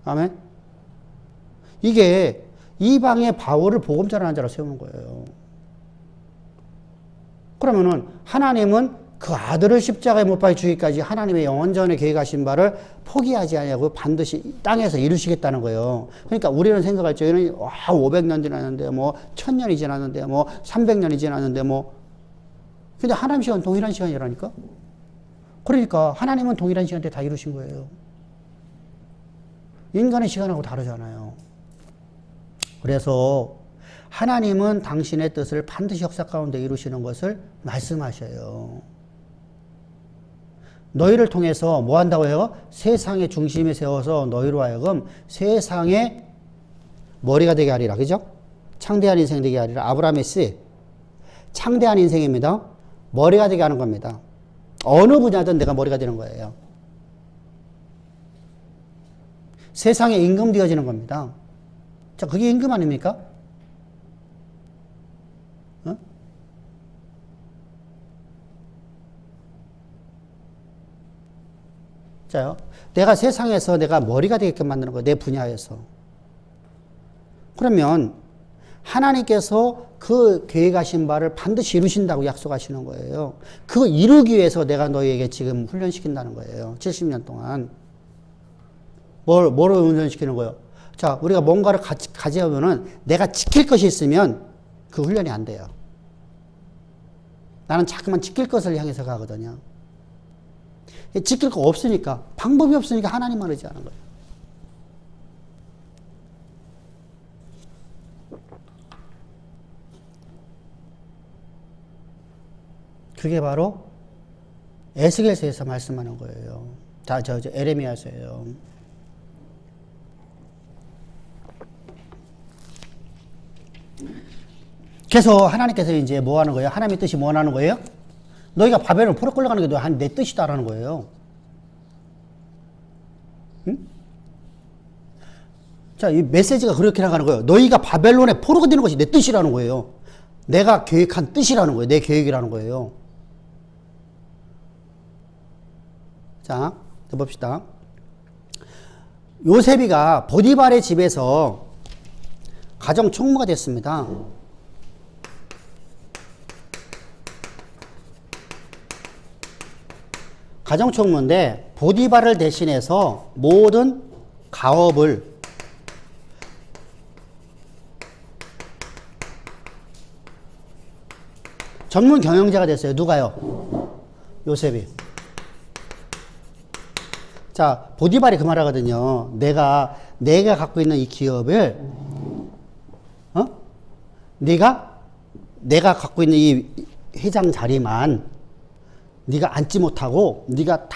아멘? 이게 이방의 바울을 복음 전하는 자로 세우는 거예요. 그러면은 하나님은 그 아들을 십자가에 못 박혀 주기까지 하나님의 영원전에 계획하신 바를 포기하지 아니하고 반드시 땅에서 이루시겠다는 거예요. 그러니까 우리는 생각할 적에는 500년 지났는데 뭐 1000년이 지났는데 뭐 300년이 지났는데 뭐 근데 하나님 시간 동일한 시간이라니까. 그러니까 하나님은 동일한 시간대에 다 이루신 거예요. 인간의 시간하고 다르잖아요. 그래서 하나님은 당신의 뜻을 반드시 역사 가운데 이루시는 것을 말씀하셔요. 너희를 통해서 뭐 한다고 해요? 세상의 중심에 세워서 너희로 하여금 세상의 머리가 되게 하리라. 그죠? 창대한 인생 되게 하리라. 아브라함의 씨. 창대한 인생입니다. 머리가 되게 하는 겁니다. 어느 분야든 내가 머리가 되는 거예요. 세상에 임금 되어지는 겁니다. 자, 그게 임금 아닙니까? 어? 자요. 내가 세상에서 내가 머리가 되게끔 만드는 거예요. 내 분야에서. 그러면 하나님께서 그 계획하신 바를 반드시 이루신다고 약속하시는 거예요. 그거 이루기 위해서 내가 너희에게 지금 훈련시킨다는 거예요. 70년 동안. 뭐를 훈련시키는 거예요? 자, 우리가 뭔가를 가져오면은 내가 지킬 것이 있으면 그 훈련이 안 돼요. 나는 자꾸만 지킬 것을 향해서 가거든요. 지킬 거 없으니까, 방법이 없으니까 하나님만 의지하는 거예요. 그게 바로 에스겔서에서 말씀하는 거예요. 에레미야서예요. 그래서 하나님께서 이제 뭐 하는 거예요? 하나님의 뜻이 뭐 하는 거예요? 너희가 바벨론 포로 끌려가는 게 내 뜻이다라는 거예요. 응? 자, 이 메시지가 그렇게 나가는 거예요. 너희가 바벨론에 포로가 되는 것이 내 뜻이라는 거예요. 내가 계획한 뜻이라는 거예요. 내 계획이라는 거예요. 자, 봅시다. 요셉이가 보디발의 집에서 가정 총무가 됐습니다. 가정 총무인데 보디발을 대신해서 모든 가업을 전문 경영자가 됐어요. 누가요? 요셉이. 자, 보디발이 그 말 하거든요. 내가 갖고 있는 이 기업을, 내가 갖고 있는 이 회장 자리만 네가 앉지 못하고, 내가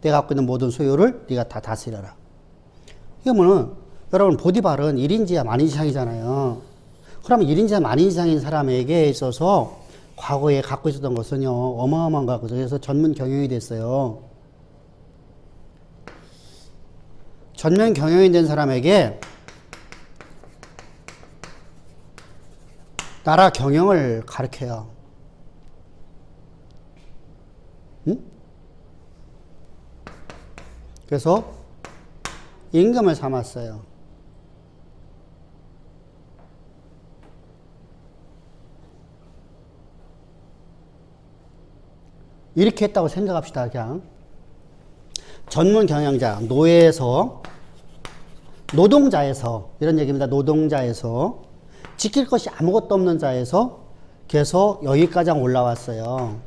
갖고 있는 모든 소유를 네가 다 다스려라. 이거면은, 여러분, 보디발은 1인지하 만인지상이잖아요. 그러면 1인지하 만인지상인 사람에게 있어서 과거에 갖고 있었던 것은요, 어마어마한 거거든요. 그래서 전문 경영이 됐어요. 전면 경영이 된 사람에게 나라 경영을 가르쳐요. 응? 그래서 임금을 삼았어요. 이렇게 했다고 생각합시다. 그냥 전문 경영자, 노동자에서 이런 얘기입니다. 노동자에서 지킬 것이 아무것도 없는 자에서 계속 여기까지 올라왔어요.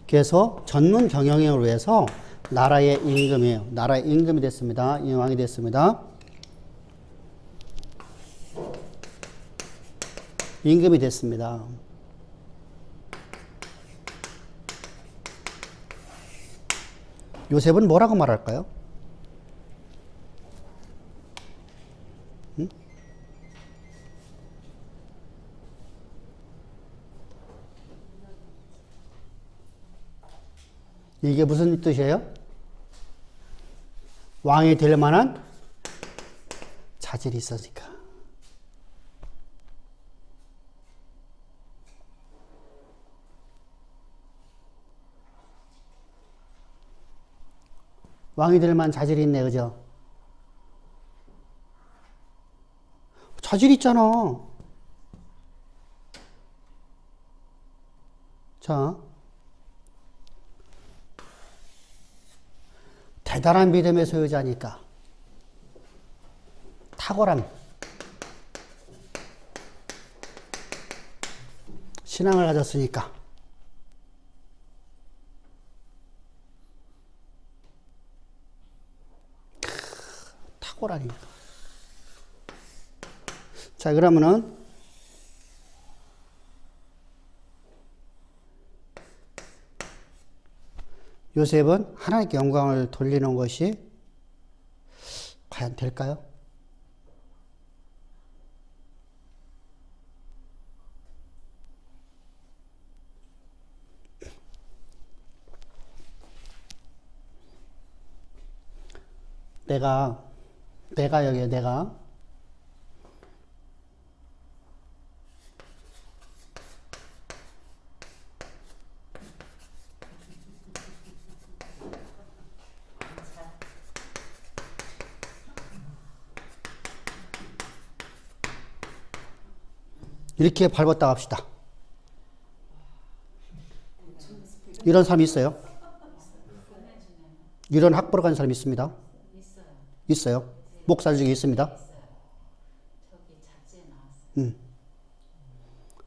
그래서 전문 경영으로 해서 나라의 임금이 됐습니다. 왕이 됐습니다. 임금이 됐습니다. 요셉은 뭐라고 말할까요? 응? 이게 무슨 뜻이에요? 왕이 될 만한 자질이 있으니까. 왕이 될 만한 자질이 있네, 그죠? 자질 있잖아. 자, 대단한 믿음의 소유자니까. 탁월한 신앙을 가졌으니까. 탁월하니까. 자, 그러면은 요셉은 하나님께 영광을 돌리는 것이 과연 될까요? 내가 이렇게 밟았다 합시다. 이런 사람이 있어요? 이런 학벌을 가진 사람이 있습니다. 있어요. 목사들 중에 있습니다.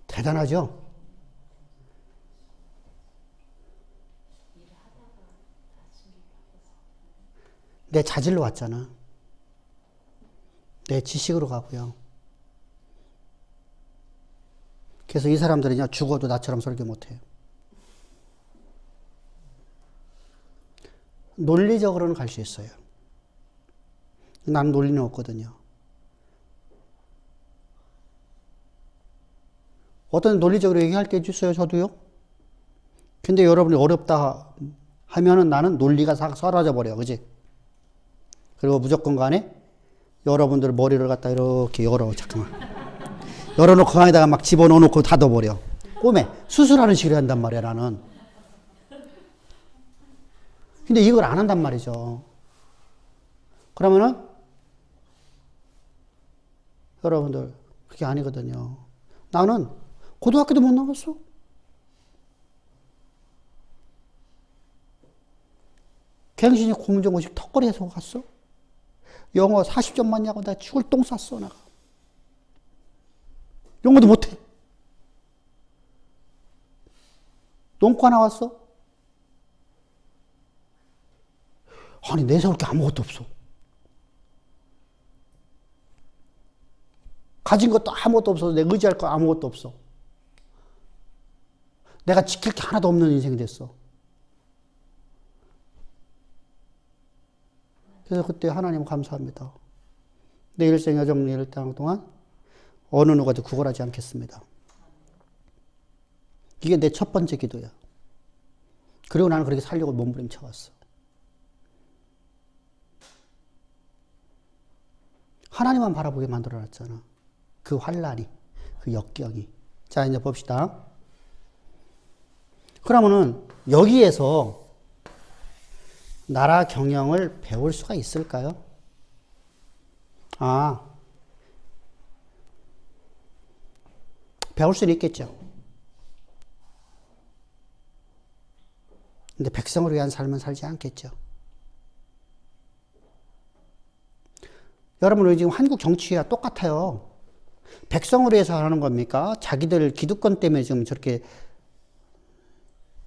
대단하죠? 내 자질로 왔잖아. 내 지식으로 가고요. 그래서 이 사람들은요, 죽어도 나처럼 설교 못해요. 논리적으로는 갈 수 있어요. 난 논리는 없거든요. 어떤 논리적으로 얘기할 때 있어요, 저도요. 근데 여러분이 어렵다 하면은 나는 논리가 사라져 버려, 그지? 그리고 무조건 간에 여러분들 머리를 갖다 이렇게 잠깐만. 열어놓고 그 안에다가 막 집어넣어놓고 닫아버려. 꿈에 수술하는 식으로 한단 말이야, 나는. 근데 이걸 안 한단 말이죠. 그러면은 여러분들 그게 아니거든요. 나는 고등학교도 못 나갔어. 갱신이 공정고식 턱걸이에서 갔어. 영어 40점 맞냐고 내가 죽을 똥 쌌어, 내가. 영어도 못해. 논과 나왔어. 아니, 내세울 게 아무것도 없어. 가진 것도 아무것도 없어서 내 의지할 거 아무것도 없어. 내가 지킬 게 하나도 없는 인생이 됐어. 그래서 그때 하나님 감사합니다. 내 일생 여정 일당 동안 어느 누구도 구걸하지 않겠습니다. 이게 내 첫 번째 기도야. 그리고 나는 그렇게 살려고 몸부림쳐왔어. 하나님만 바라보게 만들어놨잖아. 그 환란이, 그 역경이. 자, 이제 봅시다. 그러면은 여기에서 나라 경영을 배울 수가 있을까요? 배울 수는 있겠죠. 근데 백성을 위한 삶은 살지 않겠죠. 여러분, 지금 한국 정치와 똑같아요. 백성을 위해서 하는 겁니까? 자기들 기득권 때문에 지금 저렇게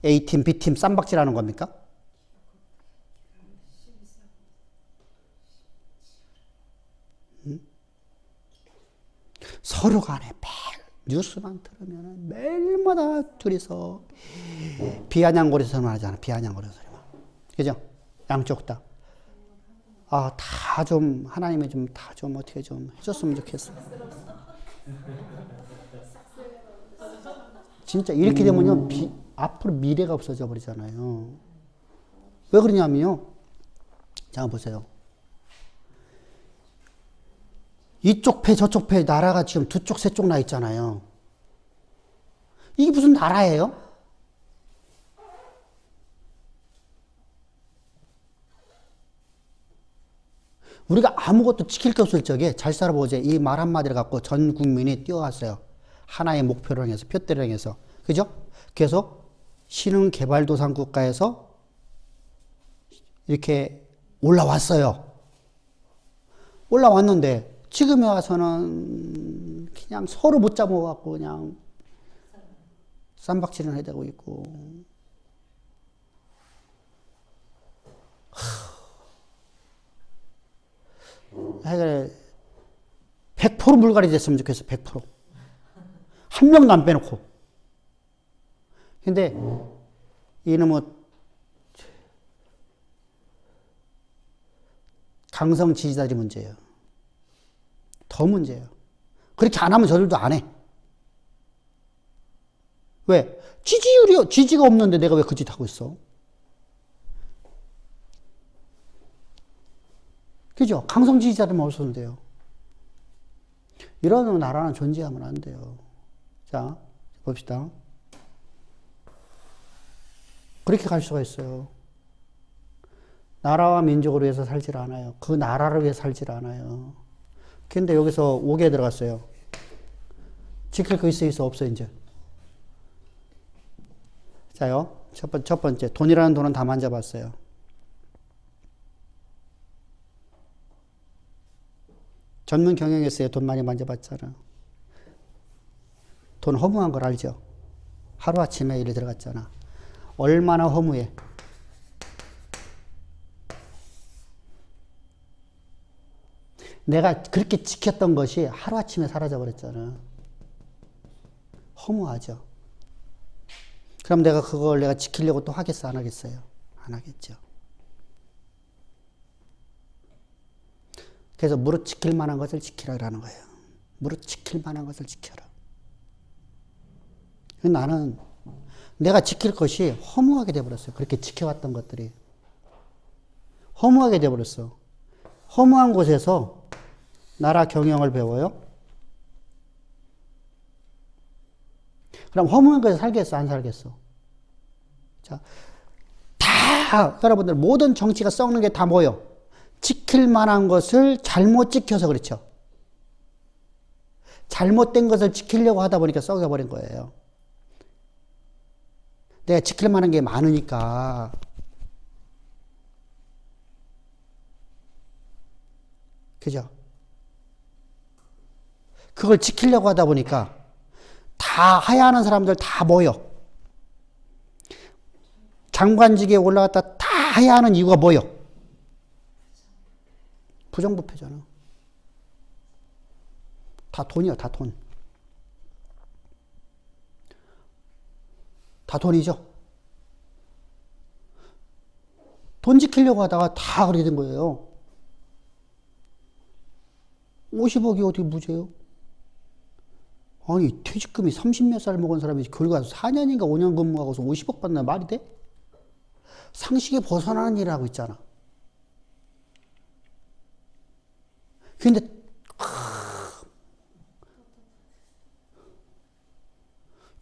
A팀, B팀 쌈박질하는 겁니까? 서로 간에 매일 뉴스만 들으면 매일마다 둘이서 비아냥거리 소리만 하잖아. 비아냥거리 소리만. 그죠? 양쪽 다. 다 좀, 하나님이 좀, 다 좀 어떻게 좀 해줬으면 좋겠어. 진짜 이렇게 되면요, 앞으로 미래가 없어져 버리잖아요. 왜 그러냐면요. 자, 보세요. 이쪽 패, 저쪽 패, 나라가 지금 두 쪽, 세 쪽 나 있잖아요. 이게 무슨 나라예요? 우리가 아무것도 지킬 게 없을 적에 잘 살아보자. 이 말 한마디를 갖고 전 국민이 뛰어왔어요. 하나의 목표를 향해서, 표대를 향해서. 그죠? 그래서 신흥개발도상 국가에서 이렇게 올라왔어요. 올라왔는데 지금에 와서는 그냥 서로 못 잡아갖고 그냥 쌈박질을 해대고 있고. 100% 물갈이 됐으면 좋겠어. 100%. 한 명도 안 빼놓고. 근데 이놈의 강성 지지자들이 문제예요. 더 문제예요. 그렇게 안 하면 저들도 안 해. 왜? 지지가 없는데 내가 왜 그 짓 하고 있어? 그죠? 강성 지지자들만 없어도 돼요. 이런 나라는 존재하면 안 돼요. 자, 봅시다. 그렇게 갈 수가 있어요. 나라와 민족을 위해서 살질 않아요. 그 나라를 위해 살질 않아요. 근데 여기서 5개 들어갔어요. 지킬 거 있어 없어 이제. 자요. 첫 번째 돈이라는 돈은 다 만져봤어요. 전문 경영했어요. 돈 많이 만져봤잖아. 돈 허무한 걸 알죠? 하루아침에 일이 들어갔잖아. 얼마나 허무해. 내가 그렇게 지켰던 것이 하루아침에 사라져버렸잖아. 허무하죠. 그럼 내가 그걸 내가 지키려고 또 하겠어? 안 하겠어요? 안 하겠죠. 그래서 무릇 지킬 만한 것을 지키라라는 거예요. 무릇 지킬 만한 것을 지켜라. 나는 내가 지킬 것이 허무하게 돼버렸어요. 그렇게 지켜왔던 것들이. 허무하게 돼버렸어. 허무한 곳에서 나라 경영을 배워요? 그럼 허무한 곳에서 살겠어? 안 살겠어? 자, 다, 여러분들, 모든 정치가 썩는 게 다 뭐요? 지킬 만한 것을 잘못 지켜서 그렇죠. 잘못된 것을 지키려고 하다 보니까 썩어버린 거예요. 내가 지킬 만한 게 많으니까. 그죠? 그걸 지키려고 하다 보니까 다 하야하는 사람들 다 모여. 장관직에 올라갔다 다 하야하는 이유가 뭐요? 부정부패잖아. 다 돈이요, 다 돈. 다 돈이죠. 돈 지키려고 하다가 다 그렇게 된 거예요. 50억이 어떻게 무죄요? 아니, 퇴직금이 30몇 살 먹은 사람이 결국 가서 4년인가 5년 근무하고서 50억 받나 말이 돼? 상식에 벗어나는 일을 하고 있잖아. 근데,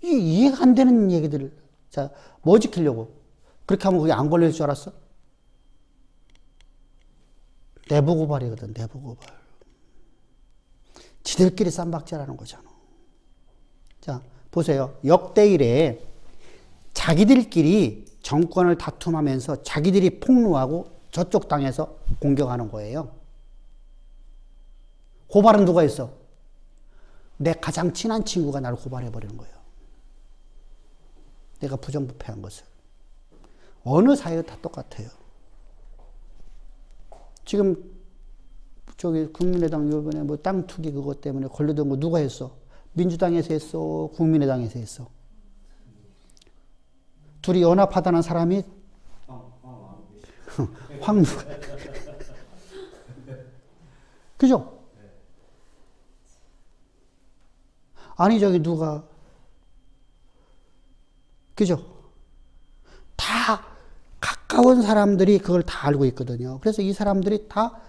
이해가 안 되는 얘기들을. 자, 뭐 지키려고? 그렇게 하면 그게 안 걸릴 줄 알았어? 내부 고발이거든, 내부 고발. 지들끼리 쌈박질하는 거잖아. 자, 보세요. 역대 이래 자기들끼리 정권을 다툼하면서 자기들이 폭로하고 저쪽 당에서 공격하는 거예요. 고발은 누가 했어? 내 가장 친한 친구가 나를 고발해버리는 거예요. 내가 부정부패한 것을. 어느 사회도 다 똑같아요. 지금 저기 국민의당 이번에 뭐 땅 투기 그것 때문에 걸려든 거 누가 했어? 민주당에서 했어? 국민의당에서 했어? 둘이 연합하다는 사람이 황무. 그죠? 아니 저기 누가 그죠? 다 가까운 사람들이 그걸 다 알고 있거든요. 그래서 이 사람들이 다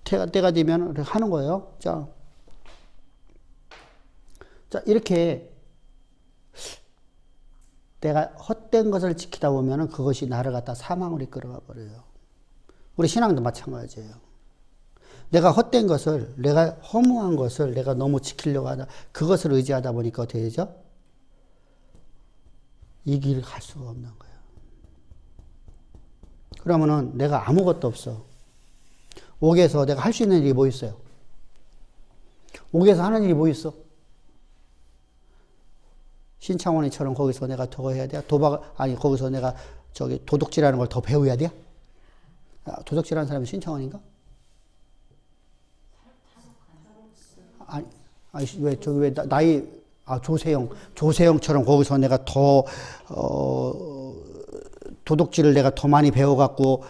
때가 되면 하는 거예요. 자, 이렇게 내가 헛된 것을 지키다 보면 그것이 나를 갖다 사망으로 이끌어가 버려요. 우리 신앙도 마찬가지예요. 내가 헛된 것을, 내가 허무한 것을 내가 너무 지키려고 하다, 그것을 의지하다 보니까 어떻게 되죠? 이 길을 갈 수가 없는 거예요. 그러면은 내가 아무것도 없어. 옥에서 내가 할 수 있는 일이 뭐 있어요? 옥에서 하는 일이 뭐 있어? 신창원이처럼 거기서 내가 더 해야 돼? 거기서 내가 저기 도둑질하는 걸 더 배워야 돼? 도둑질하는 사람이 신창원인가? 조세영처럼 거기서 내가 더, 도둑질을 내가 더 많이 배워갖고,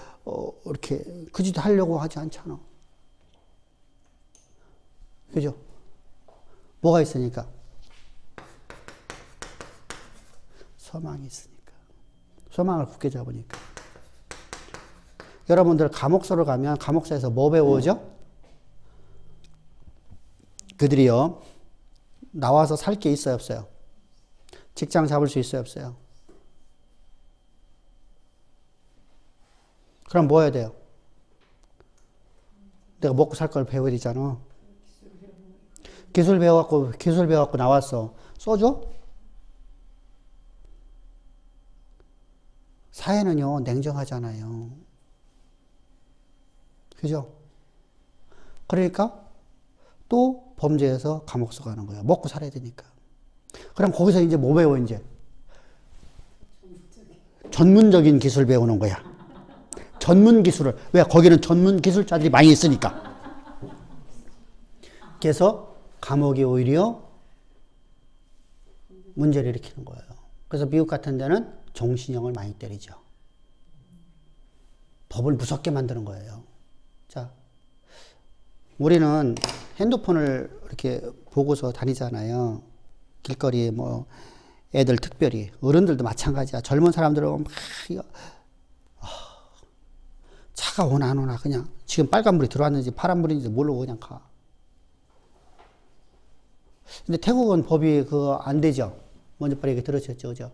이렇게, 그 짓 하려고 하지 않잖아. 그죠? 뭐가 있으니까? 소망이 있으니까. 소망을 굳게 잡으니까. 여러분들 감옥소를 가면 감옥소에서 뭐 배우죠? 그들이요, 나와서 살 게 있어요, 없어요? 직장 잡을 수 있어요, 없어요? 그럼 뭐 해야 돼요? 내가 먹고 살 걸 배워야 되잖아. 기술 배워갖고 나왔어. 써줘? 사회는요, 냉정하잖아요. 그죠? 그러니까 또 범죄에서 감옥서 가는 거야. 먹고 살아야 되니까. 그럼 거기서 이제 뭐 배워, 이제? 전문적인 기술 배우는 거야. 전문 기술을. 왜? 거기는 전문 기술자들이 많이 있으니까. 그래서 감옥이 오히려 문제를 일으키는 거예요. 그래서 미국 같은 데는 종신형을 많이 때리죠. 법을 무섭게 만드는 거예요. 자, 우리는 핸드폰을 이렇게 보고서 다니잖아요. 길거리에 뭐 애들 특별히, 어른들도 마찬가지야. 젊은 사람들은 막 이거 차가 오나 안 오나 그냥 지금 빨간불이 들어왔는지 파란불인지 모르고 그냥 가. 근데 태국은 법이 그거 안 되죠. 먼저 얘기 들으셨죠, 그죠?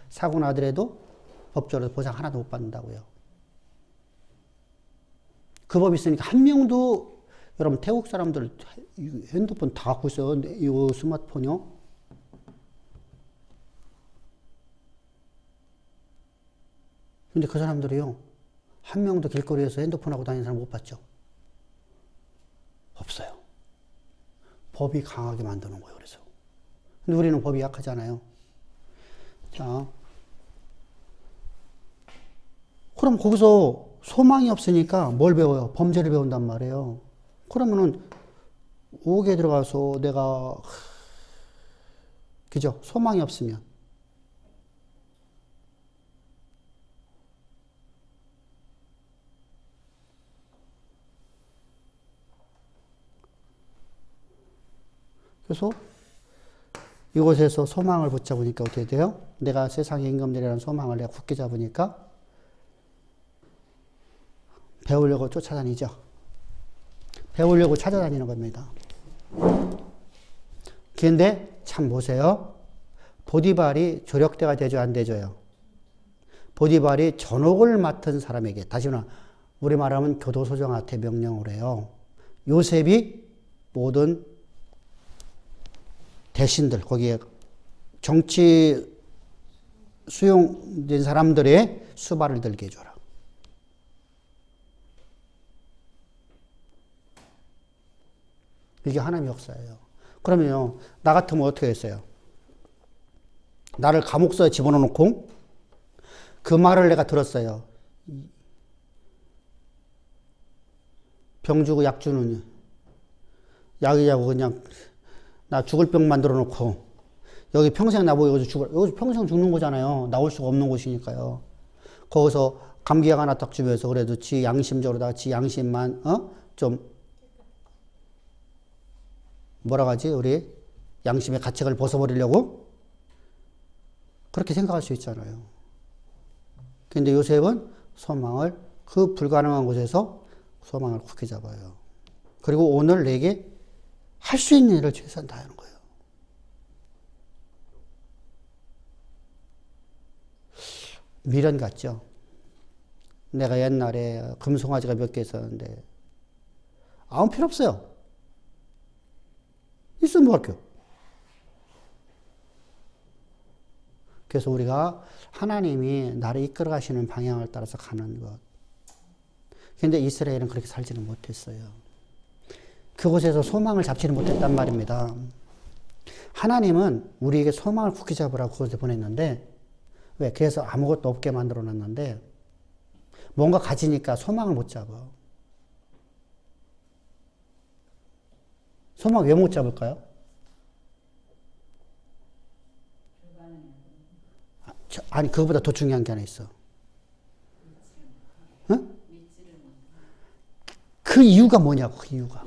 사고 나더라도 법적으로 보상 하나도 못 받는다고요. 그 법이 있으니까 한 명도, 여러분 태국 사람들 핸드폰 다 갖고 있어요. 이 스마트폰이요. 근데 그 사람들이요, 한 명도 길거리에서 핸드폰 하고 다니는 사람 못 봤죠? 없어요. 법이 강하게 만드는 거예요, 그래서. 근데 우리는 법이 약하잖아요. 자, 그럼 거기서 소망이 없으니까 뭘 배워요? 범죄를 배운단 말이에요. 그러면은 옥에 들어가서 내가, 그죠? 소망이 없으면. 그래서 이곳에서 소망을 붙잡으니까 어떻게 돼요? 내가 세상의 임금들이라는 소망을 내가 굳게 잡으니까 배우려고 쫓아다니죠. 배우려고 찾아다니는 겁니다. 그런데 참 보세요. 보디발이 조력대가 되죠, 안 되죠요? 보디발이 전옥을 맡은 사람에게, 다시 말하면 우리 말하면 교도소장한테 명령을 해요. 요셉이 모든 대신들, 거기에 정치 수용된 사람들의 수발을 들게 해줘라. 이게 하나님의 역사예요. 그러면요, 나 같으면 어떻게 했어요? 나를 감옥소에 집어넣어 놓고 그 말을 내가 들었어요. 병 주고 약 주는, 약이냐고 그냥 나 죽을 병 만들어 놓고 여기 평생 나보고 여기서 평생 죽는 거잖아요. 나올 수가 없는 곳이니까요. 거기서 감기약 하나 딱 주면서 그래도 지 양심적으로다가 지 양심만 좀 뭐라고 하지? 우리 양심의 가책을 벗어버리려고 그렇게 생각할 수 있잖아요. 근데 요셉은 소망을, 그 불가능한 곳에서 소망을 굳게 잡아요. 그리고 오늘 내게 할 수 있는 일을 최선을 다하는 거예요. 미련 같죠? 내가 옛날에 금송아지가 몇 개 있었는데 아무 필요 없어요. 있으면 뭐 할게요? 그래서 우리가 하나님이 나를 이끌어 가시는 방향을 따라서 가는 것. 근데 이스라엘은 그렇게 살지는 못했어요. 그곳에서 소망을 잡지는 못했단 말입니다. 하나님은 우리에게 소망을 굳게 잡으라고 그곳에 보냈는데, 왜? 그래서 아무것도 없게 만들어 놨는데, 뭔가 가지니까 소망을 못 잡아. 소망 왜 못 잡을까요? 아니, 그거보다 더 중요한 게 하나 있어. 응? 그 이유가 뭐냐고, 그 이유가.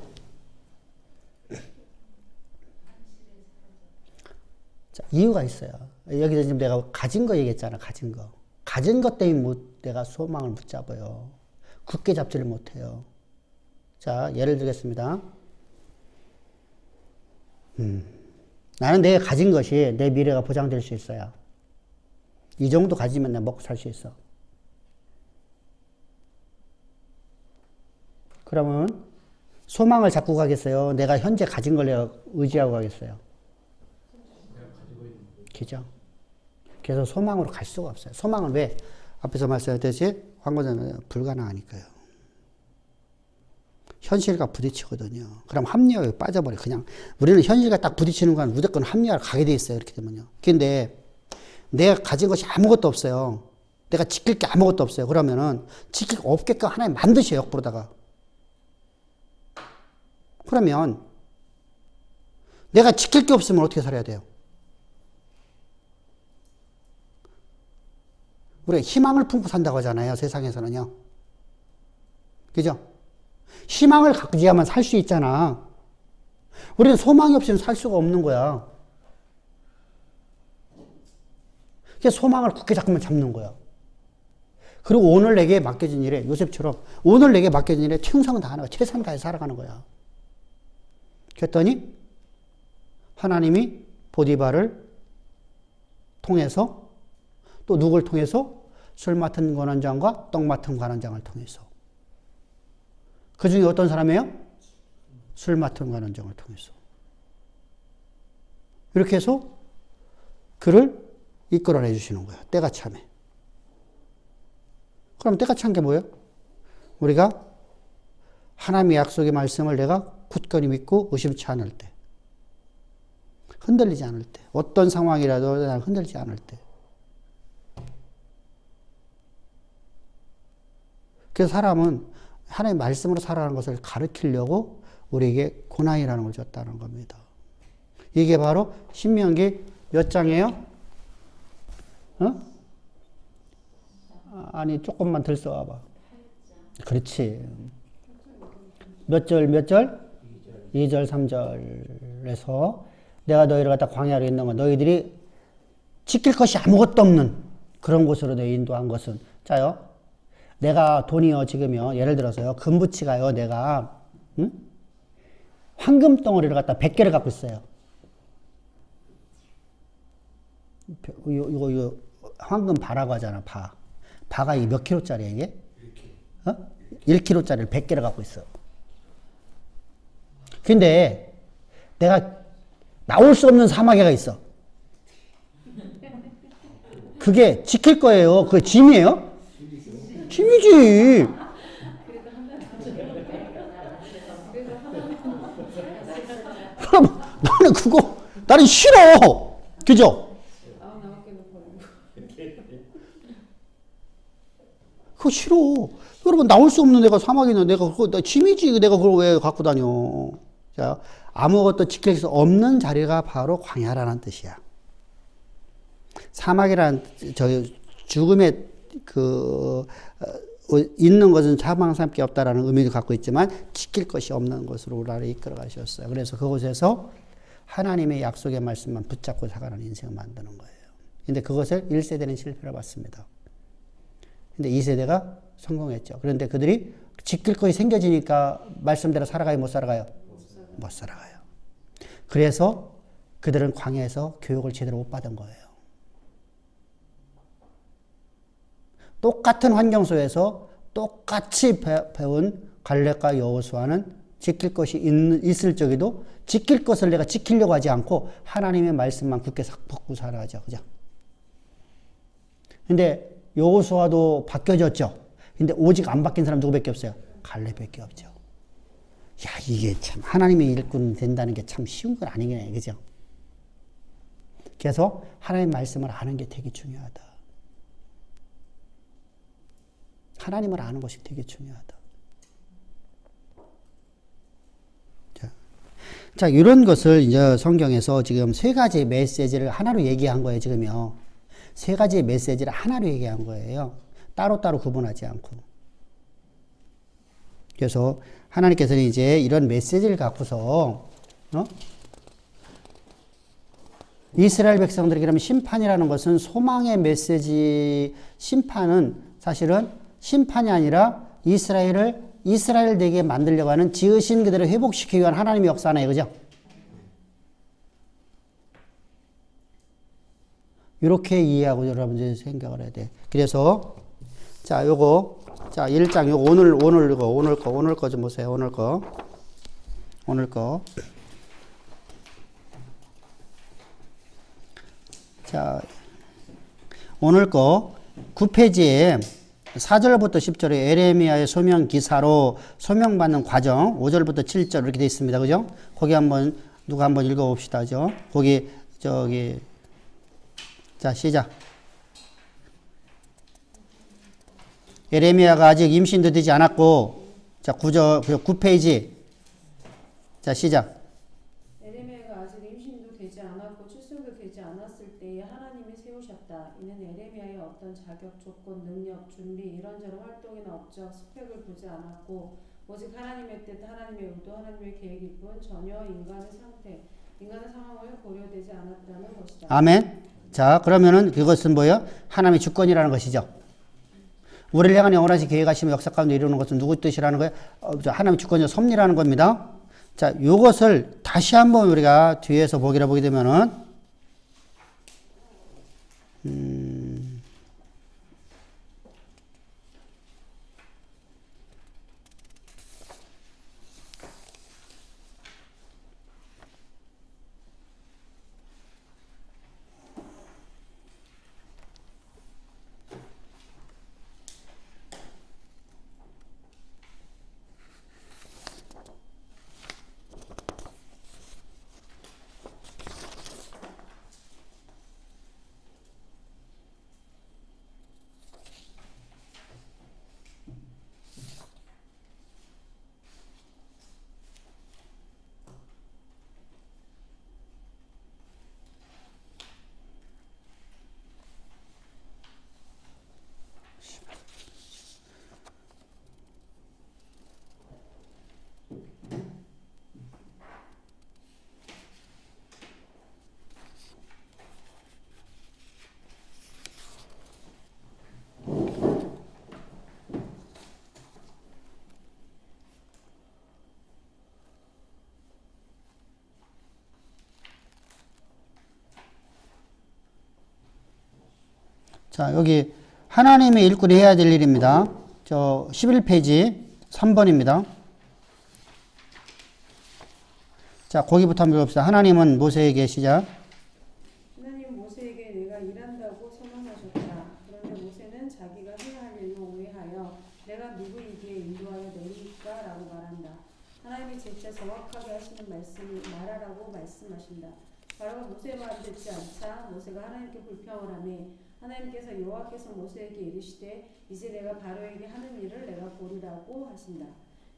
자, 이유가 있어요. 여기서 지금 내가 가진 거 얘기했잖아, 가진 거. 가진 것 때문에 내가 소망을 못 잡아요. 굳게 잡지를 못해요. 자, 예를 들겠습니다. 나는 내가 가진 것이 내 미래가 보장될 수 있어요. 이 정도 가지면 내가 먹고 살 수 있어. 그러면 소망을 잡고 가겠어요? 내가 현재 가진 걸 내가 의지하고 가겠어요? 그죠? 그래서 소망으로 갈 수가 없어요. 소망은 왜? 앞에서 말씀드렸듯이 황고자는 불가능하니까요. 현실과 부딪히거든요. 그럼 합리화에 빠져버려. 그냥 우리는 현실과 딱 부딪히는 건 무조건 합리화를 가게 돼 있어요. 이렇게 되면요. 근데 내가 가진 것이 아무것도 없어요. 내가 지킬 게 아무것도 없어요. 그러면은 지킬 게 없게끔 하나님 만드셔요. 역부로다가. 그러면 내가 지킬 게 없으면 어떻게 살아야 돼요? 우리가 희망을 품고 산다고 하잖아요. 세상에서는요. 그죠? 희망을 가져야만 살 수 있잖아. 우리는 소망이 없이는 살 수가 없는 거야. 그래서 소망을 굳게 잡는 거야. 그리고 오늘 내게 맡겨진 일에, 요셉처럼 오늘 내게 맡겨진 일에 충성을 다하는 거야. 최선을 다해 살아가는 거야. 그랬더니 하나님이 보디발을 통해서 또 누굴 통해서? 술 맡은 관원장과 떡 맡은 관원장을 통해서. 그 중에 어떤 사람이에요? 술 맡은 관원장을 통해서. 이렇게 해서 그를 이끌어내 주시는 거예요. 때가 참에. 그럼 때가 찬 게 뭐예요? 우리가 하나님의 약속의 말씀을 내가 굳건히 믿고 의심치 않을 때. 흔들리지 않을 때. 어떤 상황이라도 난 흔들리지 않을 때. 그래서 사람은 하나님의 말씀으로 살아가는 것을 가르치려고 우리에게 고난이라는 걸 줬다는 겁니다. 이게 바로 신명기 몇 장이에요? 어? 아니 조금만 들 써와봐. 그렇지. 몇 절? 2절 3절에서 내가 너희를 갖다 광야로 인도한 너희들이 지킬 것이 아무것도 없는 그런 곳으로 내 인도한 것은 자요. 내가 돈이요 지금요 예를 들어서요 금부치가요 내가 황금 덩어리를 갖다 100개를 갖고 있어요. 이거 황금 바라고 하잖아. 바가 이게 몇 킬로짜리야 이게? 1킬로짜리를 100개를 갖고 있어. 근데 내가 나올 수 없는 사마귀가 있어. 그게 지킬 거예요. 그게 짐이에요? 짐이지. 그럼 나는 그거 나는 싫어. 그죠? 그거 싫어. 여러분 나올 수 없는 내가 사막이는 내가 그거 짐이지. 내가 그걸 왜 갖고 다녀? 자, 아무것도 지킬 수 없는 자리가 바로 광야라는 뜻이야. 사막이라는 죽음의 있는 것은 사망삼게 없다라는 의미도 갖고 있지만 지킬 것이 없는 것으로 우리를 이끌어 가셨어요. 그래서 그곳에서 하나님의 약속의 말씀만 붙잡고 살아가는 인생을 만드는 거예요. 근데 그것을 1세대는 실패를 봤습니다. 근데 2세대가 성공했죠. 그런데 그들이 지킬 것이 생겨지니까 말씀대로 살아가요? 못 살아가요? 못 살아가요. 그래서 그들은 광야에서 교육을 제대로 못 받은 거예요. 똑같은 환경 속에서 똑같이 배운 갈렙과 여호수아는 지킬 것이 있을 적에도 지킬 것을 내가 지키려고 하지 않고 하나님의 말씀만 굳게 붙고 살아가죠. 그죠? 근데 여호수아도 바뀌어졌죠. 근데 오직 안 바뀐 사람 누구밖에 없어요? 갈렙밖에 없죠. 야, 이게 참 하나님의 일꾼 된다는 게 참 쉬운 건 아니긴 해요. 그죠? 그래서 하나님의 말씀을 아는 게 되게 중요하다. 하나님을 아는 것이 되게 중요하다. 자, 이런 것을 이제 성경에서 지금 세 가지 메시지를 하나로 얘기한 거예요, 지금요. 세 가지의 메시지를 하나로 얘기한 거예요. 따로따로 구분하지 않고. 그래서 하나님께서는 이제 이런 메시지를 갖고서, 이스라엘 백성들에게 그러면 심판이라는 것은 소망의 메시지, 심판은 사실은 심판이 아니라 이스라엘 되게 만들려고 하는 지으신 그대로 회복시키기 위한 하나님의 역사네요. 그죠? 이렇게 이해하고 여러분들이 생각을 해야 돼. 그래서, 자, 요거, 자, 1장, 요거 오늘 거 좀 보세요. 오늘 거. 오늘 거. 자, 오늘 거 9페이지에 4절부터 10절에 에레미야의 소명 기사로 소명받는 과정 5절부터 7절 이렇게 되어 있습니다. 그죠? 거기 한번 누가 한번 읽어 봅시다죠. 거기 자, 시작. 에레미야가 아직 임신도 되지 않았고 자, 9페이지. 자, 시작. 에레미야가 아직 임신도 되지 않았고 출생도 되지 않았을 때에 하나님이 세우셨다. 이는 에레미야의 어떤 자격, 조건, 능력, 준비, 이런저런 활동이나 업적, 스펙을 보지 않았고 오직 하나님의 뜻, 하나님의 의도, 하나님의 계획일 뿐 전혀 인간의 상태, 인간의 상황을 고려되지 않았다는 것이다. 아멘. 자, 그러면은 그것은 뭐예요? 하나님의 주권이라는 것이죠. 우리를 향한 영원하신 계획하시며 역사 가운데 이루는 것은 누구 뜻이라는 거예요? 하나님의 주권이요 섭리라는 겁니다. 자, 요것을 다시 한번 우리가 뒤에서 보게 되면은 자, 여기 하나님의 일꾼이 해야 될 일입니다. 저 11페이지 3번입니다. 자, 거기부터 한번 읽읍시다. 하나님은 모세에게 시작. 하나님 모세에게 내가 일한다고 선언하셨다. 그런데 모세는 자기가 해야 할 일로 오해하여 내가 누구이기에 인도하여 내리까? 라고 말한다. 하나님이 진짜 정확하게 하시는 말씀이 말하라고 말씀하신다. 바로가 모세의 말을 듣지 않자 모세가 하나님께 불평을 하며 하나님께서 여호와께서 모세에게 이르시되 이제 내가 바로에게 하는 일을 내가 보리라고 하신다.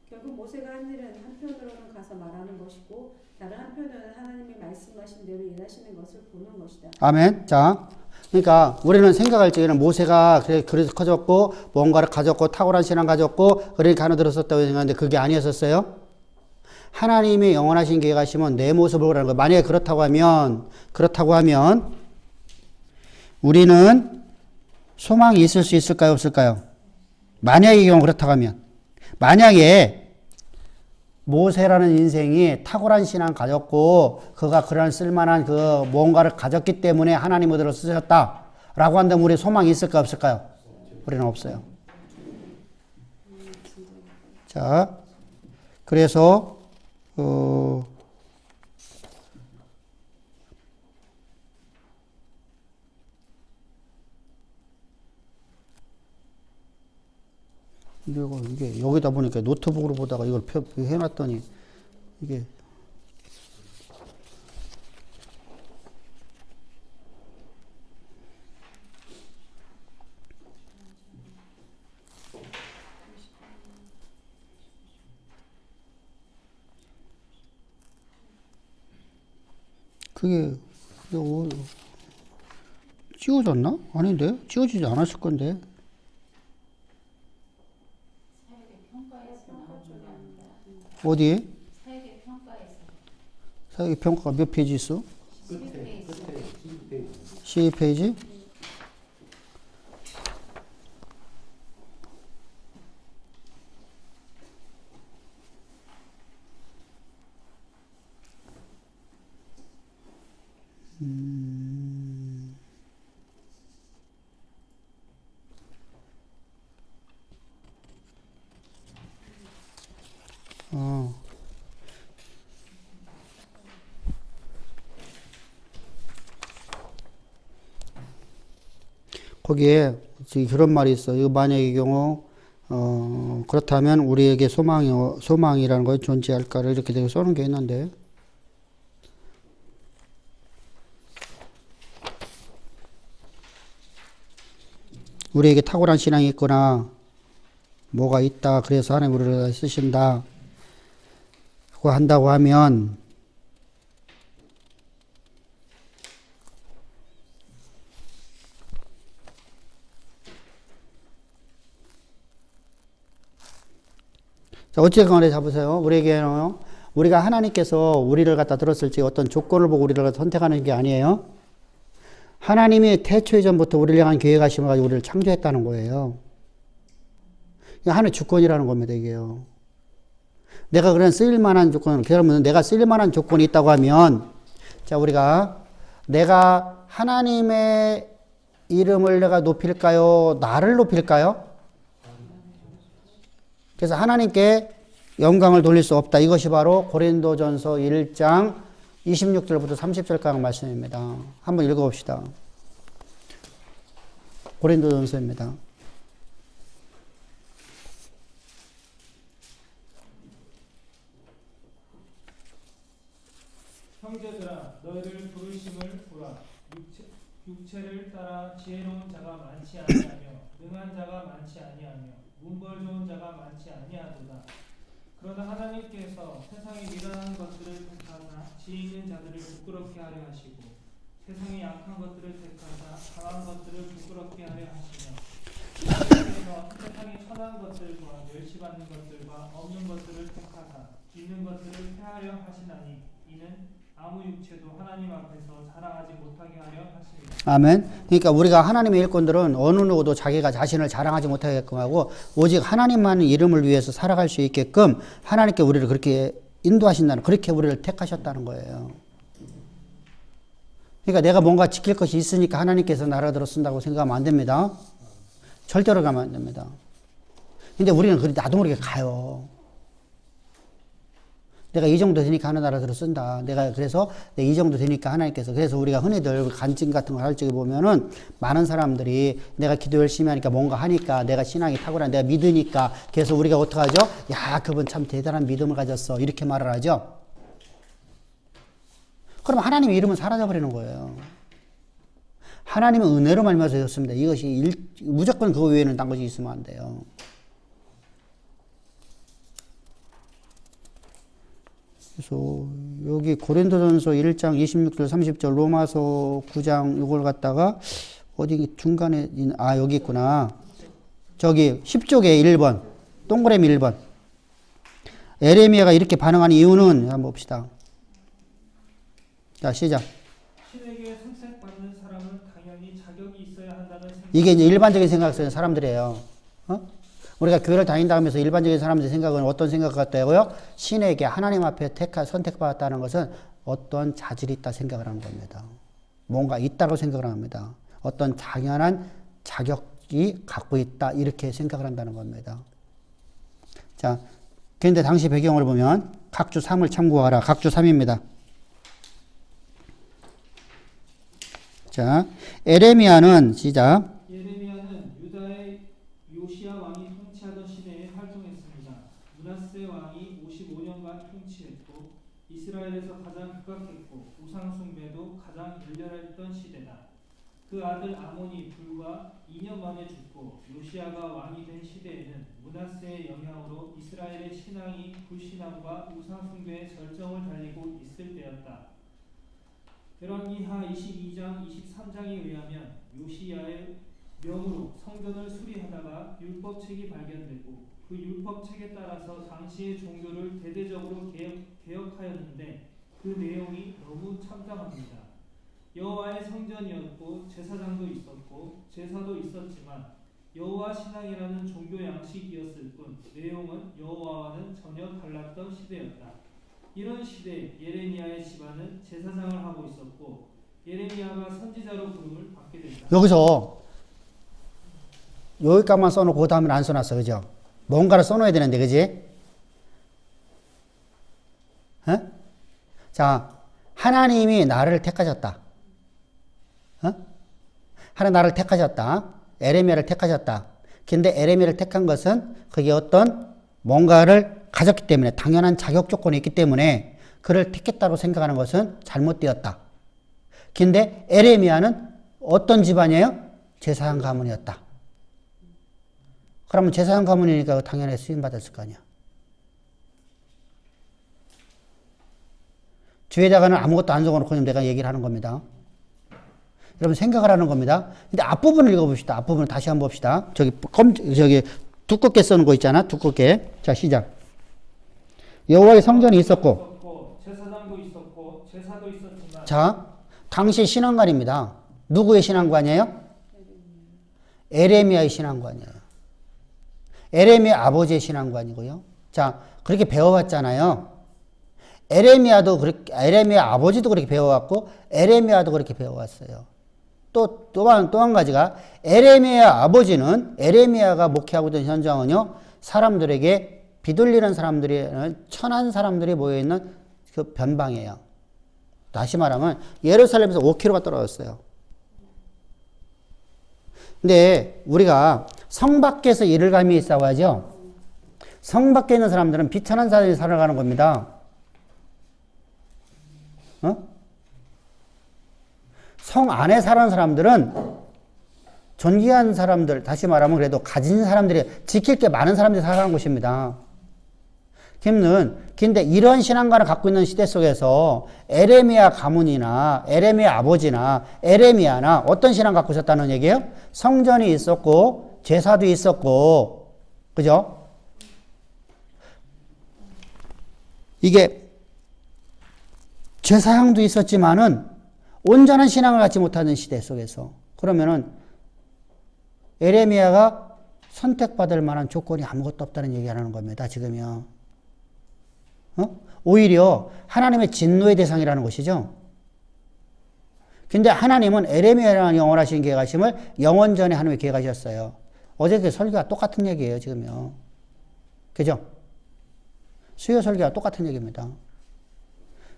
결국 모세가 한 일은 한편으로는 가서 말하는 것이고 다른 한편으로는 하나님이 말씀하신 대로 일하시는 것을 보는 것이다. 아멘. 자, 그러니까 우리는 생각할 적에는 모세가 그래서 커졌고 뭔가를 가졌고 탁월한 신앙 가졌고 그러니까 하나 들었었다고 생각하는데 그게 아니었었어요. 하나님이 영원하신 계획하시면 내 모습을 보라는 거예요. 만약에 그렇다고 하면 우리는 소망이 있을 수 있을까요? 없을까요? 만약의 경우 그렇다고 하면 만약에 모세라는 인생이 탁월한 신앙 가졌고 그가 그런 쓸만한 그 뭔가를 가졌기 때문에 하나님으로 쓰셨다라고 한다면 우리 소망이 있을까 없을까요? 우리는 없어요. 자, 그래서 이게 여기다 보니까 노트북으로 보다가 이걸 해놨더니 이게 그게 찍어졌나? 아닌데? 찍어지지 않았을 건데. 어디? 사회계 평가가 몇 페이지 있어? 12페이지? 거기에 지금 그런 말이 있어. 이거 만약의 경우 그렇다면 우리에게 소망이라는 것이 존재할까를 이렇게 되게 써놓은 게 있는데 우리에게 탁월한 신앙이 있거나 뭐가 있다. 그래서 하나님 우리를 쓰신다. 그거 한다고 하면 자, 어쨌거나 잡으세요. 우리에게는 우리가 하나님께서 우리를 갖다 들었을 때 어떤 조건을 보고 우리를 선택하는 게 아니에요. 하나님이 태초 이전부터 우리를 향한 계획하심을 가지고 우리를 창조했다는 거예요. 이게 하나의 주권이라는 겁니다, 이게요. 내가 그런 쓰일만한 조건, 그러면 내가 쓰일만한 조건이 있다고 하면, 자, 내가 하나님의 이름을 내가 높일까요? 나를 높일까요? 그래서 하나님께 영광을 돌릴 수 없다. 이것이 바로 고린도전서 1장 26절부터 30절까지 말씀입니다. 한번 읽어봅시다. 고린도전서입니다. 형제들아 너희를 부르심을 보라. 육체를 따라 지혜로운 자가 많지 아니하며 능한 자가 많지 아니하며 문벌 좋은 자가 많지 아니하도다. 그러나 하나님께서 세상의 미련한 것들을 택하사 지혜 있는 자들을 부끄럽게 하려 하시고 세상의 약한 것들을 택하사 강한 것들을 부끄럽게 하려 하시며 하나님께서 세상의 천한 것들과 멸시받는 것들과 없는 것들을 택하사 있는 것들을 폐하려 하시나니 이는 아무 육체도 하나님 앞에서 자랑하지 못하게 하려 하십니다. 아멘. 그러니까 우리가 하나님의 일꾼들은 어느 누구도 자기가 자신을 자랑하지 못하게끔 하고 오직 하나님만 이름을 위해서 살아갈 수 있게끔 하나님께 우리를 그렇게 인도하신다는, 그렇게 우리를 택하셨다는 거예요. 그러니까 내가 뭔가 지킬 것이 있으니까 하나님께서 나를 들어 쓴다고 생각하면 안 됩니다. 절대로 가면 안 됩니다. 근데 우리는 나도 모르게 가요. 내가 이 정도 되니까 하는 나라들을 쓴다. 그래서 이 정도 되니까 하나님께서, 그래서 우리가 흔히들 간증 같은 걸 할 적에 보면은 많은 사람들이 내가 기도 열심히 하니까 뭔가 하니까 내가 신앙이 탁월한, 내가 믿으니까, 그래서 우리가 어떡하죠? 야, 그분 참 대단한 믿음을 가졌어. 이렇게 말을 하죠. 그럼 하나님의 이름은 사라져버리는 거예요. 하나님은 은혜로 말미암아 되셨습니다. 이것이 무조건 그거 외에는 딴 것이 있으면 안 돼요. 그래서 여기 고린도전서 1장 26절 30절 로마서 9장 이걸 갖다가 어디 중간에 여기 있구나. 저기 10쪽에 1번 동그라미 1번 에레미야가 이렇게 반응하는 이유는 한번 봅시다. 자, 시작. 신에게 선택받는 사람은 당연히 자격이 있어야 한다는 생각. 이게 이제 일반적인 생각 쓰는 사람들이에요. 우리가 교회를 다닌다 하면서 일반적인 사람들의 생각은 어떤 생각 같다고요? 신에게 하나님 앞에 선택받았다는 것은 어떤 자질이 있다 생각을 하는 겁니다. 뭔가 있다고 생각을 합니다. 어떤 당연한 자격이 갖고 있다 이렇게 생각을 한다는 겁니다. 자, 그런데 당시 배경을 보면 각주 3을 참고하라. 각주 3입니다. 자, 에레미야는 시작. 예레미야는 유다의 요시야 왕이 통치하던 시대에 활동했습니다. 므낫세 왕이 55년간 통치했고 이스라엘에서 가장 극악했고 우상 숭배도 가장 열렬했던 시대다. 그 아들 아몬이 불과 2년 만에 죽고 요시야가 왕이 된 시대에는 므낫세의 영향으로 이스라엘의 신앙이 불신앙과 우상 숭배의 절정을 달리고 있을 때였다. 열왕기하 22장 23장에 의하면 요시야의 명으로 성전을 수리하다가 율법책이 발견되고 그 율법책에 따라서 당시의 종교를 대대적으로 개혁하였는데 그 내용이 너무 참담합니다. 여호와의 성전이었고 제사장도 있었고 제사도 있었지만 여호와 신앙이라는 종교 양식이었을 뿐 내용은 여호와와는 전혀 달랐던 시대였다. 이런 시대에 예레미야의 집안은 제사장을 하고 있었고 예레미야가 선지자로 부름을 받게 된다. 여기서 여기까지만 써놓고 그 다음에 안 써놨어. 그죠? 뭔가를 써놓아야 되는데, 그지? 자, 하나님이 나를 택하셨다. 하나님 나를 택하셨다. 에레미야를 택하셨다. 근데 에레미야를 택한 것은 그게 어떤 뭔가를 가졌기 때문에 당연한 자격 조건이 있기 때문에 그를 택했다고 생각하는 것은 잘못되었다. 근데 에레미야는 어떤 집안이에요? 제사장 가문이었다. 그러면 제사장 가문이니까 당연히 수임받았을 거 아니야. 뒤에다가는 아무것도 안 적어놓고 내가 얘기를 하는 겁니다. 여러분 생각을 하는 겁니다. 근데 앞부분을 읽어봅시다. 앞부분을 다시 한번 봅시다. 저기 두껍게 써놓은 거 있잖아. 두껍게. 자, 시작. 여호와의 성전이 있었고 제사장도 있었고 제사도 있었지만. 자, 당시 신앙관입니다. 누구의 신앙관이에요? 에레미야의 신앙관이에요. 에레미야 아버지의 신앙관이고요. 자, 그렇게 배워왔잖아요. 에레미야 아버지도 그렇게 배워왔고 에레미야도 그렇게 배워왔어요. 또 한 가지가 에레미야 아버지는 에레미야가 목회하고 있던 현장은요, 사람들에게 비둘리는 사람들이, 천한 사람들이 모여있는 그 변방이에요. 다시 말하면 예루살렘에서 5km가 떨어졌어요. 근데 우리가 성 밖에서 일을 감히 싸워야죠. 성 밖에 있는 사람들은 비천한 사람이 살아가는 겁니다. 성 안에 사는 사람들은 존귀한 사람들, 다시 말하면 그래도 가진 사람들이, 지킬 게 많은 사람들이 살아가는 곳입니다. 근데 이런 신앙관을 갖고 있는 시대 속에서 에레미야 가문이나 에레미야 아버지나 에레미야나 어떤 신앙 갖고 있었다는 얘기예요? 성전이 있었고 제사도 있었고, 그죠? 이게 제사장도 있었지만은 온전한 신앙을 갖지 못하는 시대 속에서, 그러면은 에레미야가 선택받을 만한 조건이 아무것도 없다는 얘기하는 겁니다. 지금요. 오히려 하나님의 진노의 대상이라는 것이죠. 근데 하나님은 에레미야라는 영원하신 계획하심을 영원전에 하나님의 계획하셨어요. 어제 그 설교가 똑같은 얘기예요, 지금요. 그죠? 수요 설교가 똑같은 얘기입니다.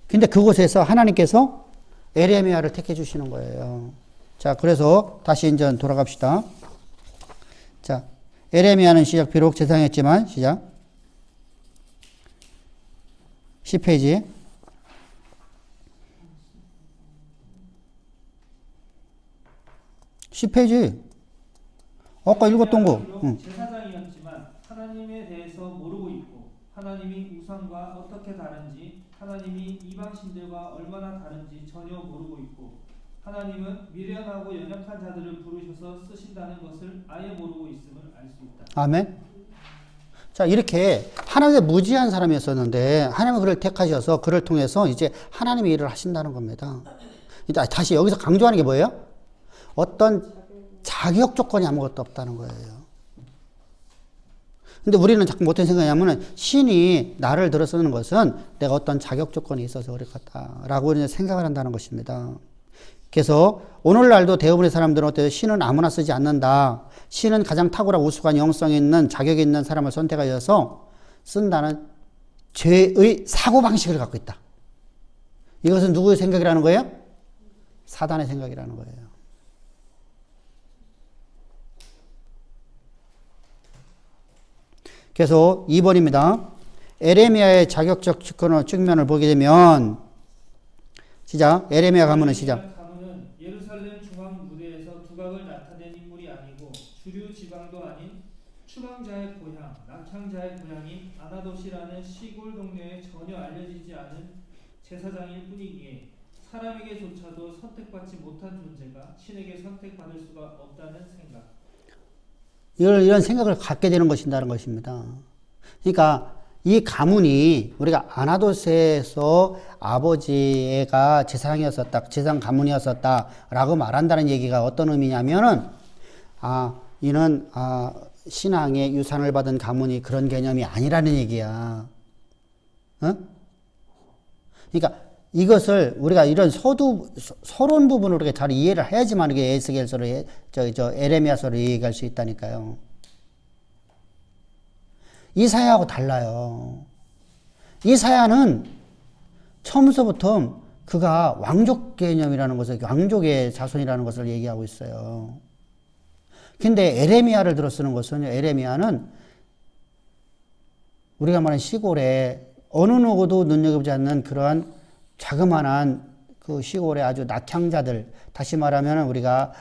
근데 그곳에서 하나님께서 에레미야를 택해 주시는 거예요. 자, 그래서 다시 이제 돌아갑시다. 자, 에레미야는 시작, 비록 제사장이었지만, 시작. 10페이지. 10페이지. 아까 읽었던 거. 제사장이었지만 하나님에 대해서 모르고 있고 하나님이 우상과 어떻게 다른지, 하나님이 이방신들과 얼마나 다른지 전혀 모르고 있고, 하나님은 미련하고 연약한 자들을 부르셔서 쓰신다는 것을 아예 모르고 있음을 알 수 있다. 아멘. 자, 이렇게 하나님의 무지한 사람이었었는데 하나님은 그를 택하셔서 그를 통해서 이제 하나님의 일을 하신다는 겁니다. 다시 여기서 강조하는 게 뭐예요? 어떤 자격 조건이 아무것도 없다는 거예요. 근데 우리는 자꾸 어떤 생각이냐면은 신이 나를 들어 쓰는 것은 내가 어떤 자격 조건이 있어서 그럴 것 같다라고 생각을 한다는 것입니다. 그래서 오늘날도 대부분의 사람들은 어때요? 신은 아무나 쓰지 않는다. 신은 가장 탁월하고 우수한 영성이 있는, 자격이 있는 사람을 선택하셔서 쓴다는 죄의 사고방식을 갖고 있다. 이것은 누구의 생각이라는 거예요? 사단의 생각이라는 거예요. 그래서 2번입니다. 에레미야의 자격적 측면을 보게 되면, 시작. 에레미야 가문은 시작. 가문은 예루살렘 중앙 무대에서 두각을 나타낸 인물이 아니고 주류 지방도 아닌 추방자의 고향, 낙향자의 고향인 아나돗이라는 시골 동네에 전혀 알려지지 않은 제사장일 뿐이기에 사람에게조차도 선택받지 못한 존재가 신에게 선택받을 수가 없다는 생각. 이런 생각을 갖게 되는 것이라는 것입니다. 그러니까 이 가문이, 우리가 아나돗에서 아버지가 제사장이었었다, 제사장 가문이었었다라고 말한다는 얘기가 어떤 의미냐면은, 이는 신앙의 유산을 받은 가문이 그런 개념이 아니라는 얘기야. 그러니까 이것을 우리가 이런 서론 부분으로 이렇게 잘 이해를 해야지만 이게 에스겔서를, 에레미야서를 얘기할 수 있다니까요. 이사야하고 달라요. 이사야는 처음부터 그가 왕족 개념이라는 것을, 왕족의 자손이라는 것을 얘기하고 있어요. 근데 에레미야를 들어 쓰는 것은 에레미야는 우리가 말하는 시골에 어느 누구도 눈여겨보지 않는 그러한 자그마한 그 시골의 아주 낙향자들, 다시 말하면 우리가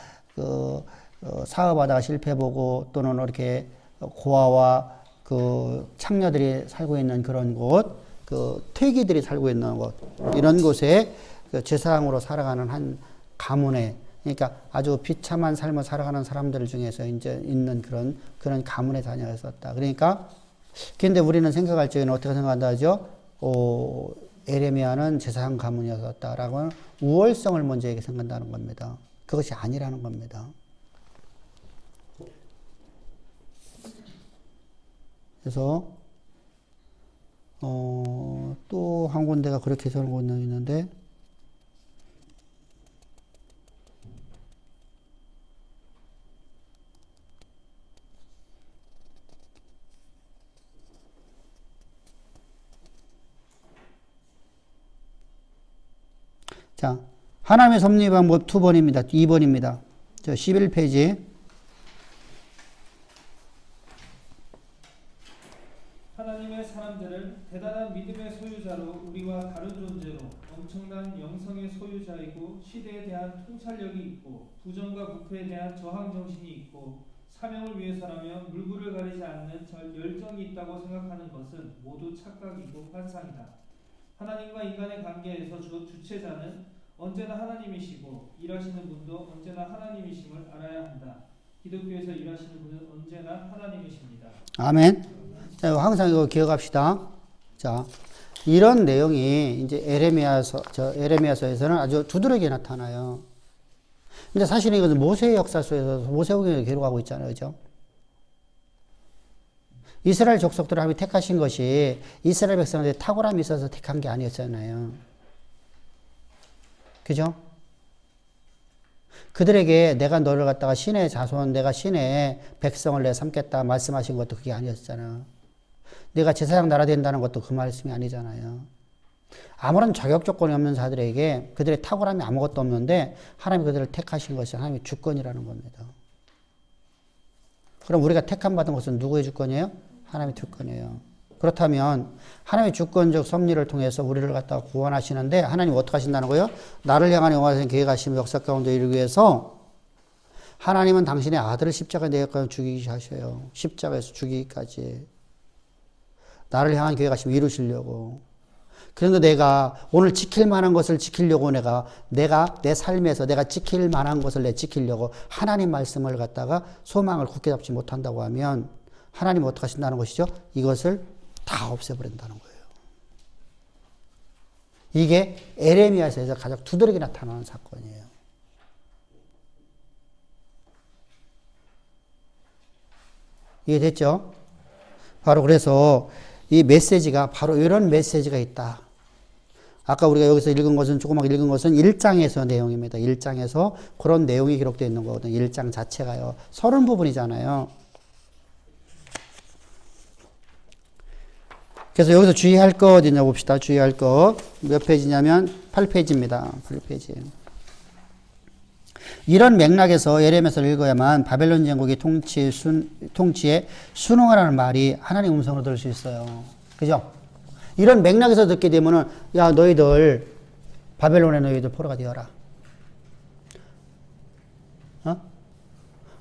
사업하다가 실패보고 또는 이렇게 고아와 그 창녀들이 살고 있는 그런 곳, 그 퇴기들이 살고 있는 곳, 이런 곳에 그 제사장으로 살아가는 한 가문에, 그러니까 아주 비참한 삶을 살아가는 사람들 중에서 이제 있는 그런 가문의 자녀였었다. 그러니까, 근데 우리는 생각할 적에는 어떻게 생각한다 하죠? 에레미야는 제사장 가문이었다라고 우월성을 먼저 생각한다는 겁니다. 그것이 아니라는 겁니다. 그래서 또 한 군데가 그렇게 적은 곳이 있는데 자, 하나님의 섭리 방법 2번입니다. 저 11페이지. 하나님의 사람들을 대단한 믿음의 소유자로 우리와 다른 존재로 엄청난 영성의 소유자이고 시대에 대한 통찰력이 있고 부정과 부패에 대한 저항 정신이 있고 사명을 위해서라면 물불을 가리지 않는 열정이 있다고 생각하는 것은 모두 착각이고 환상이다. 하나님과 인간의 관계에서 주체자는 언제나 하나님이시고 일하시는 분도 언제나 하나님이심을 알아야 한다. 기독교에서 일하시는 분은 언제나 하나님이십니다. 아멘. 자, 항상 이거 기억합시다. 자, 이런 내용이 이제 에레미야서에서는 아주 두드러지게 나타나요. 근데 사실 이것은 모세의 역사 속에서 모세오경을 기록하고 있잖아요. 그죠? 이스라엘 족속들을 하나님이 택하신 것이 이스라엘 백성들의 탁월함이 있어서 택한 게 아니었잖아요. 그죠? 그들에게 내가 너를 갖다가 신의 자손, 내가 신의 백성을 내 삼겠다 말씀하신 것도 그게 아니었잖아. 내가 제사장 나라 된다는 것도 그 말씀이 아니잖아요. 아무런 자격 조건이 없는 자들에게 그들의 탁월함이 아무것도 없는데 하나님이 그들을 택하신 것이 하나님의 주권이라는 겁니다. 그럼 우리가 택함 받은 것은 누구의 주권이에요? 하나님의 주권이에요. 그렇다면 하나님의 주권적 섭리를 통해서 우리를 갖다가 구원하시는데 하나님 어떻게 하신다는 거예요? 나를 향한 영원하신 계획하심 역사 가운데 이루기 위해서 하나님은 당신의 아들을 십자가에 내어까지 죽이기 하셔요. 십자가에서 죽이기까지. 나를 향한 계획하심 이루시려고. 그런데 내가 오늘 지킬 만한 것을 지키려고 내가 내 삶에서 내가 지킬 만한 것을 내 지키려고 하나님 말씀을 갖다가 소망을 굳게 잡지 못한다고 하면 하나님은 어떻게 하신다는 것이죠? 이것을 다 없애버린다는 거예요. 이게 에레미야서에서 가장 두드러지게 나타나는 사건이에요. 이해됐죠? 바로 그래서 이 메시지가 바로 이런 메시지가 있다. 아까 우리가 여기서 읽은 것은 조그맣게 읽은 것은 1장에서 내용입니다. 1장에서 그런 내용이 기록되어 있는 거거든요. 1장 자체가요. 30부분이잖아요. 그래서 여기서 주의할 것 어디냐 봅시다. 주의할 것. 몇 페이지냐면 8페이지입니다. 8페이지. 이런 맥락에서 예레미야서를 읽어야만 바벨론 제국의 통치에 순응하라는 말이 하나님 음성으로 들을 수 있어요. 그죠? 이런 맥락에서 듣게 되면은, 야, 너희들, 바벨론의 너희들 포로가 되어라.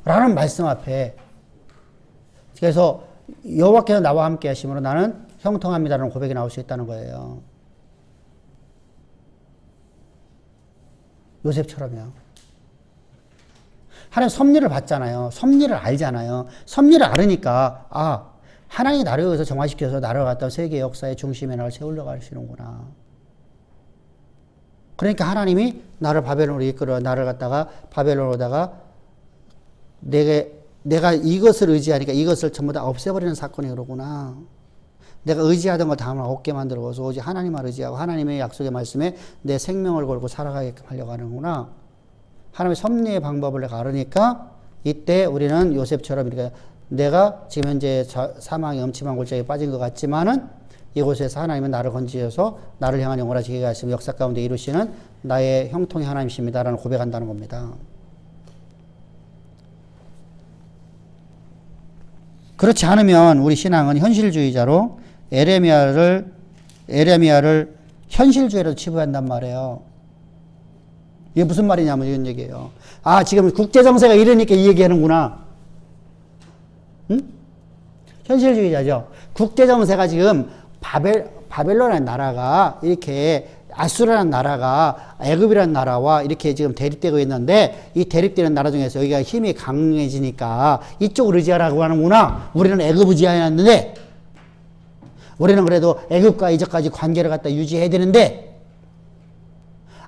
라는 말씀 앞에. 그래서 여호와께서 나와 함께 하심으로 나는 형통합니다라는 고백이 나올 수 있다는 거예요. 요셉처럼요. 하나님 섭리를 봤잖아요. 섭리를 알잖아요. 섭리를 알으니까, 아, 하나님이 나를 여기서 정화시켜서 나를 갖다 세계 역사의 중심에 나를 세우려고 하시는구나. 그러니까 하나님이 나를 바벨론으로 이끌어 나를 갖다가 바벨론으로다가 내가 이것을 의지하니까 이것을 전부 다 없애버리는 사건이 그러구나. 내가 의지하던 거 다 없게 만들어서 오직 하나님만 의지하고 하나님의 약속의 말씀에 내 생명을 걸고 살아가게끔 하려고 하는구나. 하나님의 섭리의 방법을 내가 알으니까 이때 우리는 요셉처럼 이렇게 내가 지금 현재 사망의 엄침한 골짜기에 빠진 것 같지만은 이곳에서 하나님은 나를 건지셔서 나를 향한 영원하신 계획하시고 역사 가운데 이루시는 나의 형통의 하나님이십니다라는 고백한다는 겁니다. 그렇지 않으면 우리 신앙은 현실주의자로 에레미야를 현실주의로 치부한단 말이에요. 이게 무슨 말이냐면 이런 얘기예요. 아, 지금 국제정세가 이러니까 이 얘기하는구나. 응? 현실주의자죠. 국제정세가 지금 바벨론이라는 나라가 이렇게 아수르라는 나라가 애굽이라는 나라와 이렇게 지금 대립되고 있는데 이 대립되는 나라 중에서 여기가 힘이 강해지니까 이쪽을 의지하라고 하는구나. 우리는 애굽 의지하였는데 우리는 그래도 애굽과 이제까지 관계를 갖다 유지해야 되는데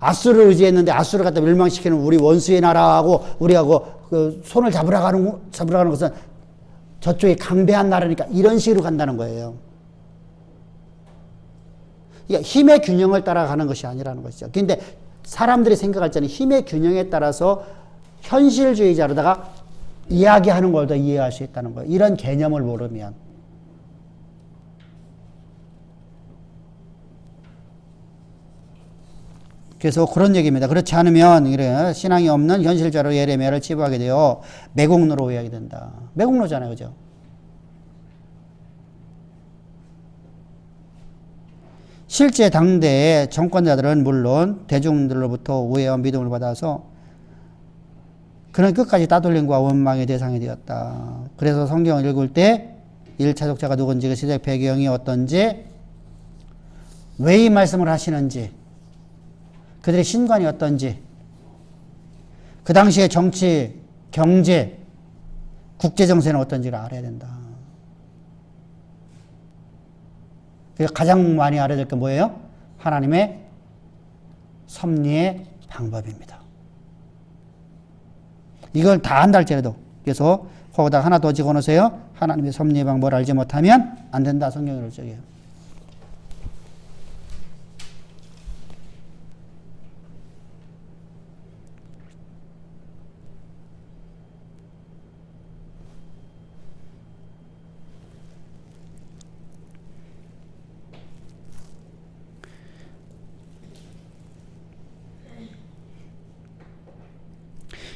아수르를 의지했는데 아수르를 갖다 멸망시키는 우리 원수의 나라하고 우리하고 그 손을 잡으러 가는 것은 저쪽에 강대한 나라니까 이런 식으로 간다는 거예요. 그러니까 힘의 균형을 따라가는 것이 아니라는 것이죠. 그런데 사람들이 생각할 때는 힘의 균형에 따라서 현실주의자로다가 이야기하는 걸 더 이해할 수 있다는 거예요. 이런 개념을 모르면. 그래서 그런 얘기입니다. 그렇지 않으면 이래 신앙이 없는 현실자로 예레미야를 치부하게 되어 매국노로 오해하게 된다. 매국노잖아요, 그죠? 실제 당대의 정권자들은 물론 대중들로부터 오해와 믿음을 받아서 그는 끝까지 따돌림과 원망의 대상이 되었다. 그래서 성경을 읽을 때 1차 독자가 누군지, 그 시대 배경이 어떤지, 왜 이 말씀을 하시는지, 그들의 신관이 어떤지, 그 당시의 정치, 경제, 국제정세는 어떤지를 알아야 된다. 그래서 가장 많이 알아야 될 게 뭐예요? 하나님의 섭리의 방법입니다. 이걸 다 안다 할지라도. 그래서 거기다 하나 더 집어넣으세요. 하나님의 섭리의 방법을 알지 못하면 안 된다. 성경으로 적어요.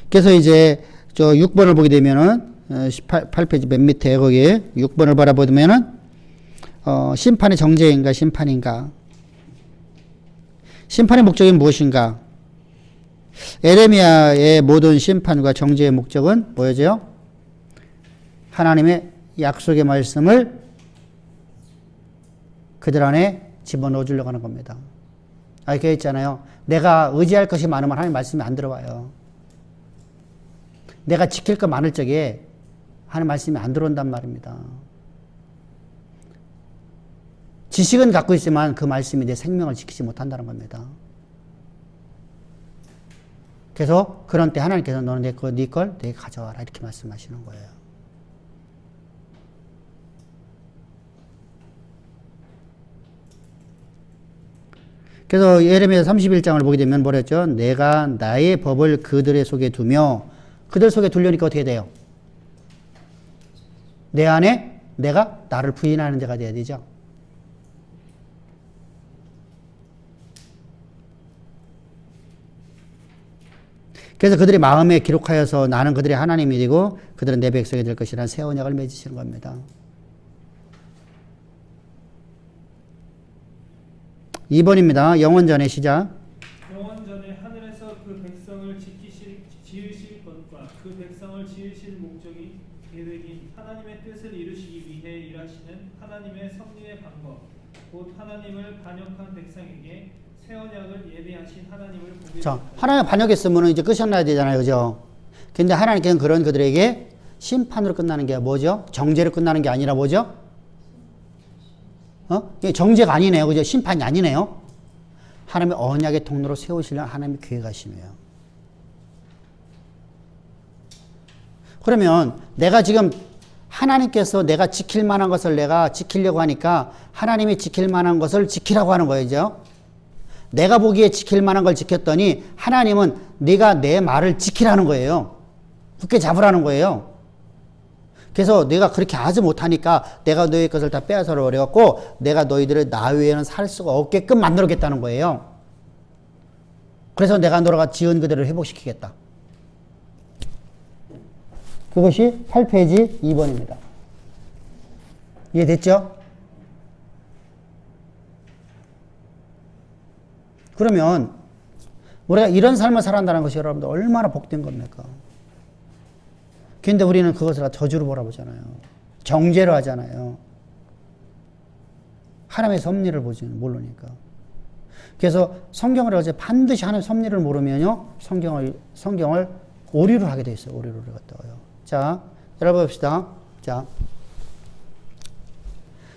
그래서 이제 저 6번을 보게 되면은 18페이지 맨 밑에 거기에 6번을 바라보면은 심판의 정죄인가 심판인가, 심판의 목적이 무엇인가. 에레미야의 모든 심판과 정죄의 목적은 뭐였죠? 하나님의 약속의 말씀을 그들 안에 집어넣어 주려고 하는 겁니다. 이렇게 있잖아요. 내가 의지할 것이 많으면 하나님 말씀이 안 들어와요. 내가 지킬 거 많을 적에 하나님 말씀이 안 들어온단 말입니다. 지식은 갖고 있지만 그 말씀이 내 생명을 지키지 못한다는 겁니다. 그래서 그런 때 하나님께서 너는 네 걸 내게 가져와라 이렇게 말씀하시는 거예요. 그래서 예레미야 31장을 보게 되면 뭐랬죠? 내가 나의 법을 그들의 속에 두며, 그들 속에 두려니까 어떻게 돼요? 내 안에 내가 나를 부인하는 자가 돼야 되죠. 그래서 그들의 마음에 기록하여서 나는 그들의 하나님이 되고 그들은 내 백성이 될 것이라는 새 언약을 맺으시는 겁니다. 2번입니다. 영원전의 시작. 영원전에 하늘에서 그 백성을 지으실 것과 그 백성을 지으실 목적이 계획인 하나님의 뜻을 이루시기 위해 일하시는 하나님의 섭리의 방법, 곧 하나님을 반역한 백성에게 새 언약을 예비하신 하나님을 보게. 자, 하나님 반역했으면 이제 끝이나야 되잖아요, 그죠? 근데 하나님께서는 그런 그들에게 심판으로 끝나는 게 뭐죠? 정죄로 끝나는 게 아니라 뭐죠? 정죄가 아니네요, 그죠? 심판이 아니네요. 하나님의 언약의 통로로 세우시려는 하나님의 계획하심이에요. 그러면 내가 지금 하나님께서 내가 지킬 만한 것을 내가 지키려고 하니까 하나님이 지킬 만한 것을 지키라고 하는 거죠. 내가 보기에 지킬 만한 걸 지켰더니 하나님은 네가 내 말을 지키라는 거예요. 굳게 잡으라는 거예요. 그래서 내가 그렇게 하지 못하니까 내가 너희 것을 다 빼앗아 버려갖고 내가 너희들을 나 외에는 살 수가 없게끔 만들었겠다는 거예요. 그래서 내가 너가 지은 그대로 회복시키겠다. 그것이 8페이지 2번입니다. 이해됐죠? 그러면 우리가 이런 삶을 살아간다는 것이 여러분들 얼마나 복된 겁니까? 근데 우리는 그것을 저주로 몰아보잖아요. 정죄로 하잖아요. 하나님의 섭리를 보지는 모르니까. 그래서 성경을 어제 반드시 하나님의 섭리를 모르면요, 성경을 오류를 하게 돼 있어요. 오류를 갖다가요. 자, 열어봅시다. 자,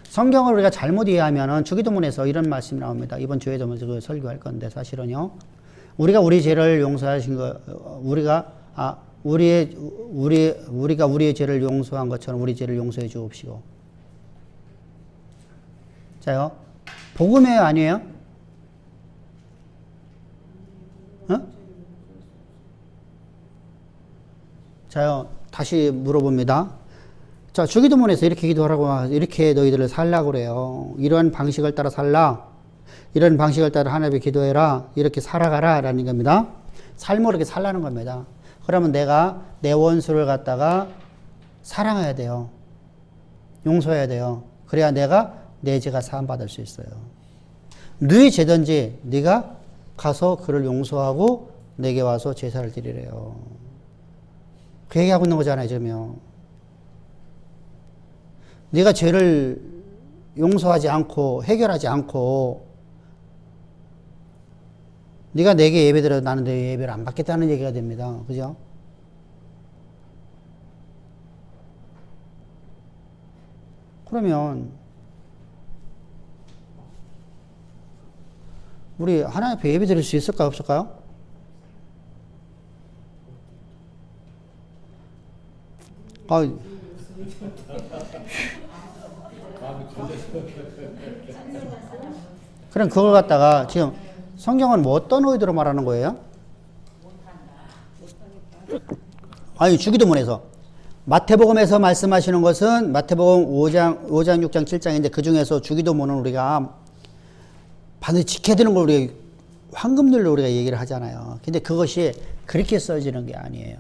성경을 우리가 잘못 이해하면은 주기도문에서 이런 말씀이 나옵니다. 이번 주에도 그 설교할 건데 사실은요, 우리가 우리 죄를 용서하신 거, 우리가 우리의 죄를 용서한 것처럼 우리 죄를 용서해 주옵시고. 자요, 복음이에요, 아니에요? 어? 자요, 다시 물어봅니다. 자, 주기도문에서 이렇게 기도하라고, 이렇게 너희들을 살라고 그래요. 이런 방식을 따라 살라. 이런 방식을 따라 하나님께 기도해라. 이렇게 살아가라. 라는 겁니다. 삶을 이렇게 살라는 겁니다. 그러면 내가 내 원수를 갖다가 사랑해야 돼요. 용서해야 돼요. 그래야 내가 내 죄가 사함받을 수 있어요. 네 죄든지 네가 가서 그를 용서하고 내게 와서 제사를 드리래요. 그 얘기하고 있는 거잖아요, 지금요. 네가 죄를 용서하지 않고 해결하지 않고 네가 내게 예배드려도 나는 내 예배를 안 받겠다는 얘기가 됩니다. 그죠? 그러면 우리 하나님 앞에 예배 드릴 수 있을까요? 없을까요? 그럼 그걸 갖다가 지금 성경은 뭐 어떤 의도로 말하는 거예요? 아니, 주기도문에서 마태복음에서 말씀하시는 것은 마태복음 5장, 6장, 7장인데 그 중에서 주기도문은 우리가 반드시 지켜야 되는 걸 우리가 황금률로 우리가 얘기를 하잖아요. 근데 그것이 그렇게 써지는 게 아니에요.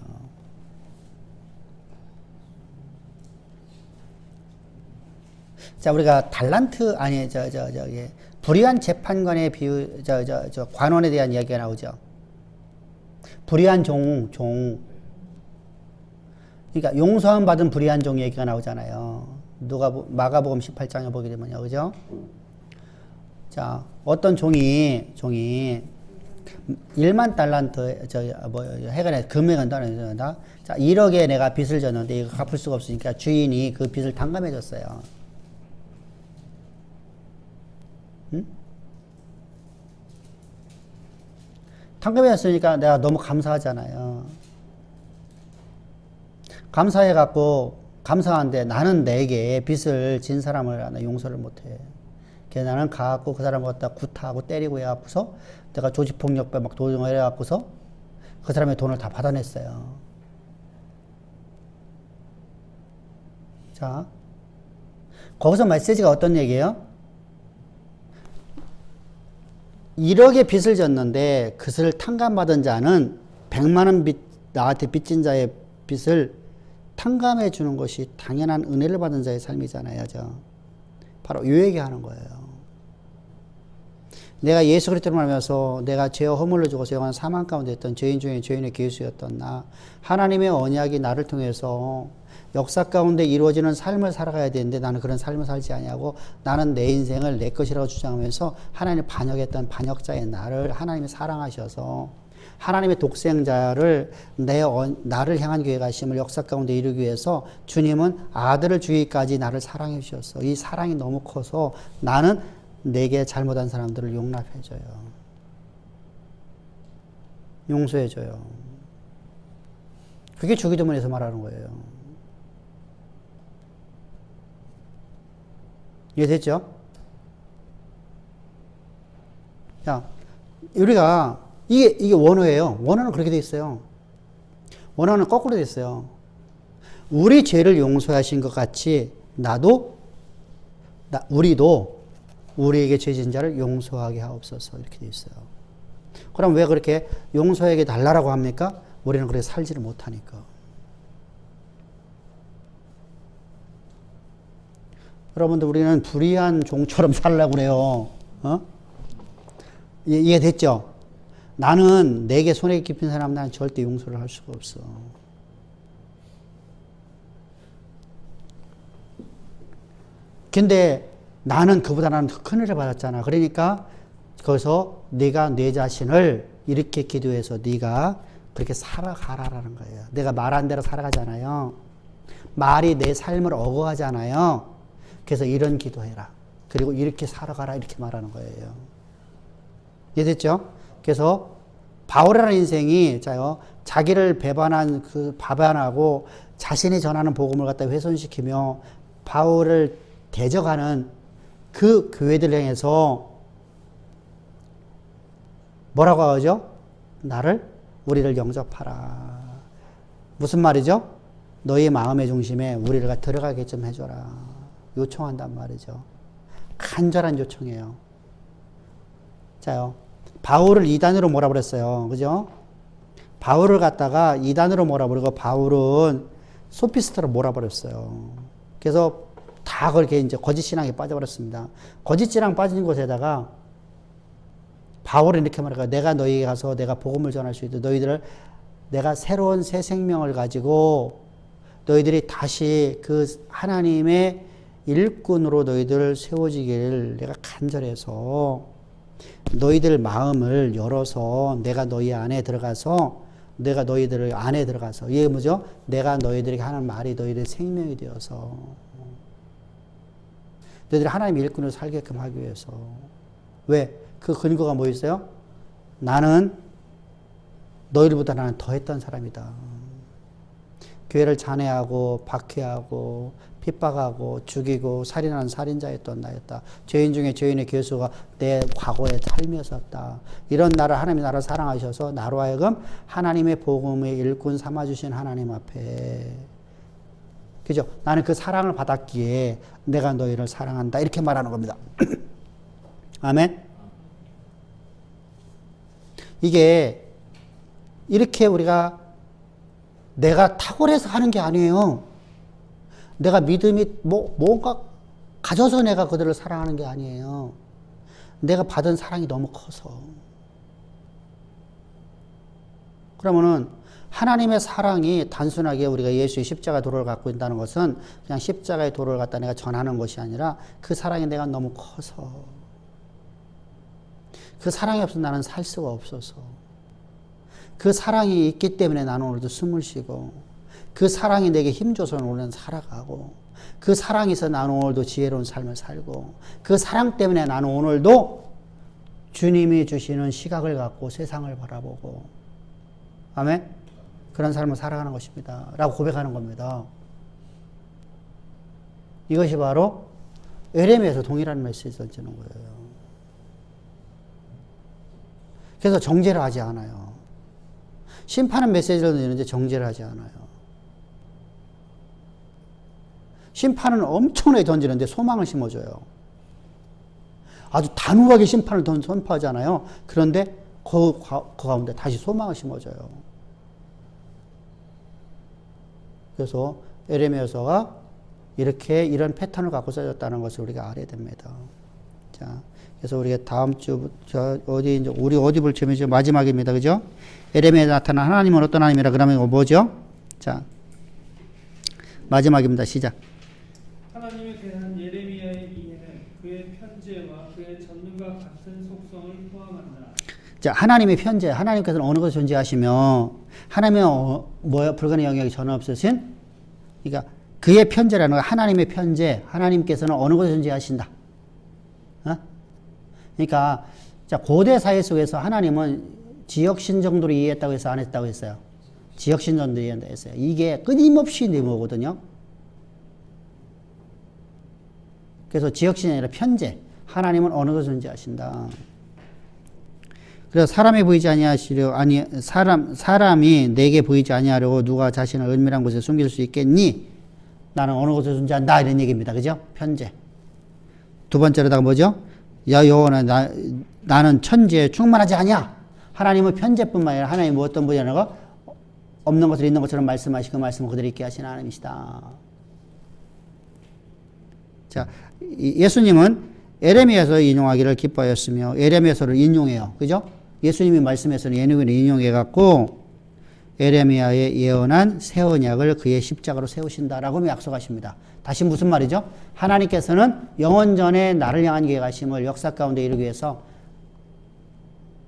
자, 우리가 달란트, 아니, 저기, 불의한 재판관의 비유, 관원에 대한 이야기가 나오죠. 불의한 종. 그러니까 용서함 받은 불의한 종 얘기가 나오잖아요. 마가복음 18장에 보게 되면요. 그죠? 자, 어떤 종이 1만 달란트, 해간에 금액은 따른다. 자, 1억에 내가 빚을 졌는데 이거 갚을 수가 없으니까 주인이 그 빚을 탕감해 줬어요. 응? 탕감해 줬으니까 내가 너무 감사하잖아요. 감사해갖고, 감사한데 나는 내게 빚을 진 사람을 나는 용서를 못해. 그래서 나는 가갖고 그 사람을 갖다 구타하고 때리고 해갖고서 내가 조직폭력배 막 도정을 해갖고서 그 사람의 돈을 다 받아냈어요. 자, 거기서 메시지가 어떤 얘기예요? 1억의 빚을 졌는데 그것을 탕감받은 자는 100만 원 나한테 빚진 자의 빚을 탕감해 주는 것이 당연한 은혜를 받은 자의 삶이잖아요. 바로 이 얘기하는 거예요. 내가 예수 그리스도를 말하면서 내가 죄와 허물로 죽어서 영원한 사망 가운데 있던 죄인 중에 죄인의 괴수였던 나, 하나님의 언약이 나를 통해서 역사 가운데 이루어지는 삶을 살아가야 되는데 나는 그런 삶을 살지 아니하고 나는 내 인생을 내 것이라고 주장하면서 하나님을 반역했던 반역자의 나를 하나님이 사랑하셔서 하나님의 독생자를 나를 향한 계획하심을 역사 가운데 이루기 위해서 주님은 아들을 주기까지 나를 사랑해 주셨어. 이 사랑이 너무 커서 나는 내게 잘못한 사람들을 용납해 줘요. 용서해 줘요. 그게 주기도문에서 말하는 거예요. 이해됐죠? 자, 우리가 이게 원어예요. 원어는 그렇게 돼 있어요. 원어는 거꾸로 돼 있어요. 우리 죄를 용서하신 것 같이 우리도 우리에게 죄진 자를 용서하게 하옵소서 이렇게 돼 있어요. 그럼 왜 그렇게 용서에게 달라라고 합니까? 우리는 그렇게 살지를 못하니까. 여러분들 우리는 불의한 종처럼 살려고 그래요. 이해됐죠? 나는 내게 손에 깊은 사람 나는 절대 용서를 할 수가 없어. 근데 나는 그보다 나는 더 큰 은혜를 받았잖아. 그러니까 거기서 네가 내 자신을 이렇게 기도해서 네가 그렇게 살아가라라는 거예요. 내가 말한 대로 살아가잖아요. 말이 내 삶을 어거하잖아요. 그래서 이런 기도해라. 그리고 이렇게 살아가라 이렇게 말하는 거예요. 이해됐죠? 그래서 바울이라는 인생이 자기를 배반하고 자신이 전하는 복음을 갖다 훼손시키며 바울을 대적하는 그 교회들 향해서 뭐라고 하죠? 우리를 영접하라. 무슨 말이죠? 너희 마음의 중심에 우리를 들어가게 좀 해줘라. 요청한단 말이죠. 간절한 요청이에요. 자요. 바울을 이단으로 몰아버렸어요. 그죠? 바울을 갖다가 이단으로 몰아버리고 바울은 소피스트로 몰아버렸어요. 그래서 다 그렇게 이제 거짓 신앙에 빠져버렸습니다. 거짓 신앙 빠진 곳에다가 바울은 이렇게 말해요. 내가 너희에게 가서 내가 복음을 전할 수 있도록 너희들을 내가 새로운 새 생명을 가지고 너희들이 다시 그 하나님의 일꾼으로 너희들 세워지기를 내가 간절해서 너희들 마음을 열어서 내가 너희 안에 들어가서 내가 너희들 안에 들어가서 이게 뭐죠? 내가 너희들에게 하는 말이 너희들의 생명이 되어서 너희들이 하나님의 일꾼으로 살게끔 하기 위해서. 왜? 그 근거가 뭐 있어요? 나는 너희들보다 나는 더했던 사람이다. 교회를 잔해하고 박해하고 핍박하고 죽이고 살인하는 살인자였던 나였다. 죄인 중에 죄인의 괴수가 내 과거의 삶이었었다. 이런 나를 하나님이 나를 사랑하셔서 나로 하여금 하나님의 복음의 일꾼 삼아주신 하나님 앞에 그죠? 나는 그 사랑을 받았기에 내가 너희를 사랑한다. 이렇게 말하는 겁니다. 아멘? 이게 이렇게 우리가 내가 탁월해서 하는 게 아니에요. 내가 믿음이 뭔가 가져서 내가 그들을 사랑하는 게 아니에요. 내가 받은 사랑이 너무 커서. 그러면은 하나님의 사랑이 단순하게 우리가 예수의 십자가 도를 갖고 있다는 것은 그냥 십자가의 도를 갖다 내가 전하는 것이 아니라 그 사랑이 내가 너무 커서 그 사랑이 없어서 나는 살 수가 없어서 그 사랑이 있기 때문에 나는 오늘도 숨을 쉬고 그 사랑이 내게 힘줘서 오늘은 살아가고 그 사랑이 있어 나는 오늘도 지혜로운 삶을 살고 그 사랑 때문에 나는 오늘도 주님이 주시는 시각을 갖고 세상을 바라보고 아멘? 그런 삶을 살아가는 것입니다. 라고 고백하는 겁니다. 이것이 바로 에레미야에서 동일한 메시지를 던지는 거예요. 그래서 정죄를 하지 않아요. 심판은 메시지를 던지는데 정죄를 하지 않아요. 심판은 엄청나게 던지는데 소망을 심어줘요. 아주 단호하게 심판을 선포하잖아요. 그런데 그 가운데 다시 소망을 심어줘요. 그래서 에레미야서가 이런 패턴을 갖고 써졌다는 것을 우리가 알아야 됩니다. 자, 그래서 우리가 다음 주 우리 어디 볼 점이죠? 마지막입니다, 그죠? 에레미야에 나타난 하나님은 어떤 하나님이라 그러면 이거 뭐죠? 자, 마지막입니다. 시작. 하나님에 대한 예레미야의 이해는 그의 편지와 그의 전능과 같은 속성을 포함한다. 자, 하나님의 편재, 하나님께서는 어느 것을 존재하시며 하나님의 불가능의 영역이 전혀 없으신 그러니까 그의 편재라는 거 하나님의 편재, 하나님께서는 어느 것을 존재하신다. 그러니까 자, 고대 사회 속에서 하나님은 지역신 정도로 이해했다고 해서 안 했다고 했어요. 지역신 정도로 이해한다고 했어요. 이게 끊임없이 내모거든요. 그래서 지역신이 아니라 편재, 하나님은 어느 것을 존재하신다. 그래서 사람이 보이지 아니하시려 사람이 내게 보이지 아니하려고 누가 자신을 은밀한 곳에 숨길 수 있겠니? 나는 어느 곳에 존재한다 이런 얘기입니다. 그죠? 편재. 두 번째로다가 뭐죠? 야 여호와나 나는 천지에 충만하지 않냐? 하나님은 편재뿐만 아니라 하나님은 어떤 분이라는 없는 것을 있는 것처럼 말씀하시고 그 말씀을 그대로 있게 하시는 하나님이시다. 자, 예수님은 에레미야서 인용하기를 기뻐하였으며 에레미야서를 인용해요. 그죠? 예수님이 말씀에서는 예수님을 인용해갖고 에레미야의 예언한 새 언약을 그의 십자가로 세우신다라고 약속하십니다. 다시 무슨 말이죠? 하나님께서는 영원전에 나를 향한 계획하심을 역사 가운데 이루기 위해서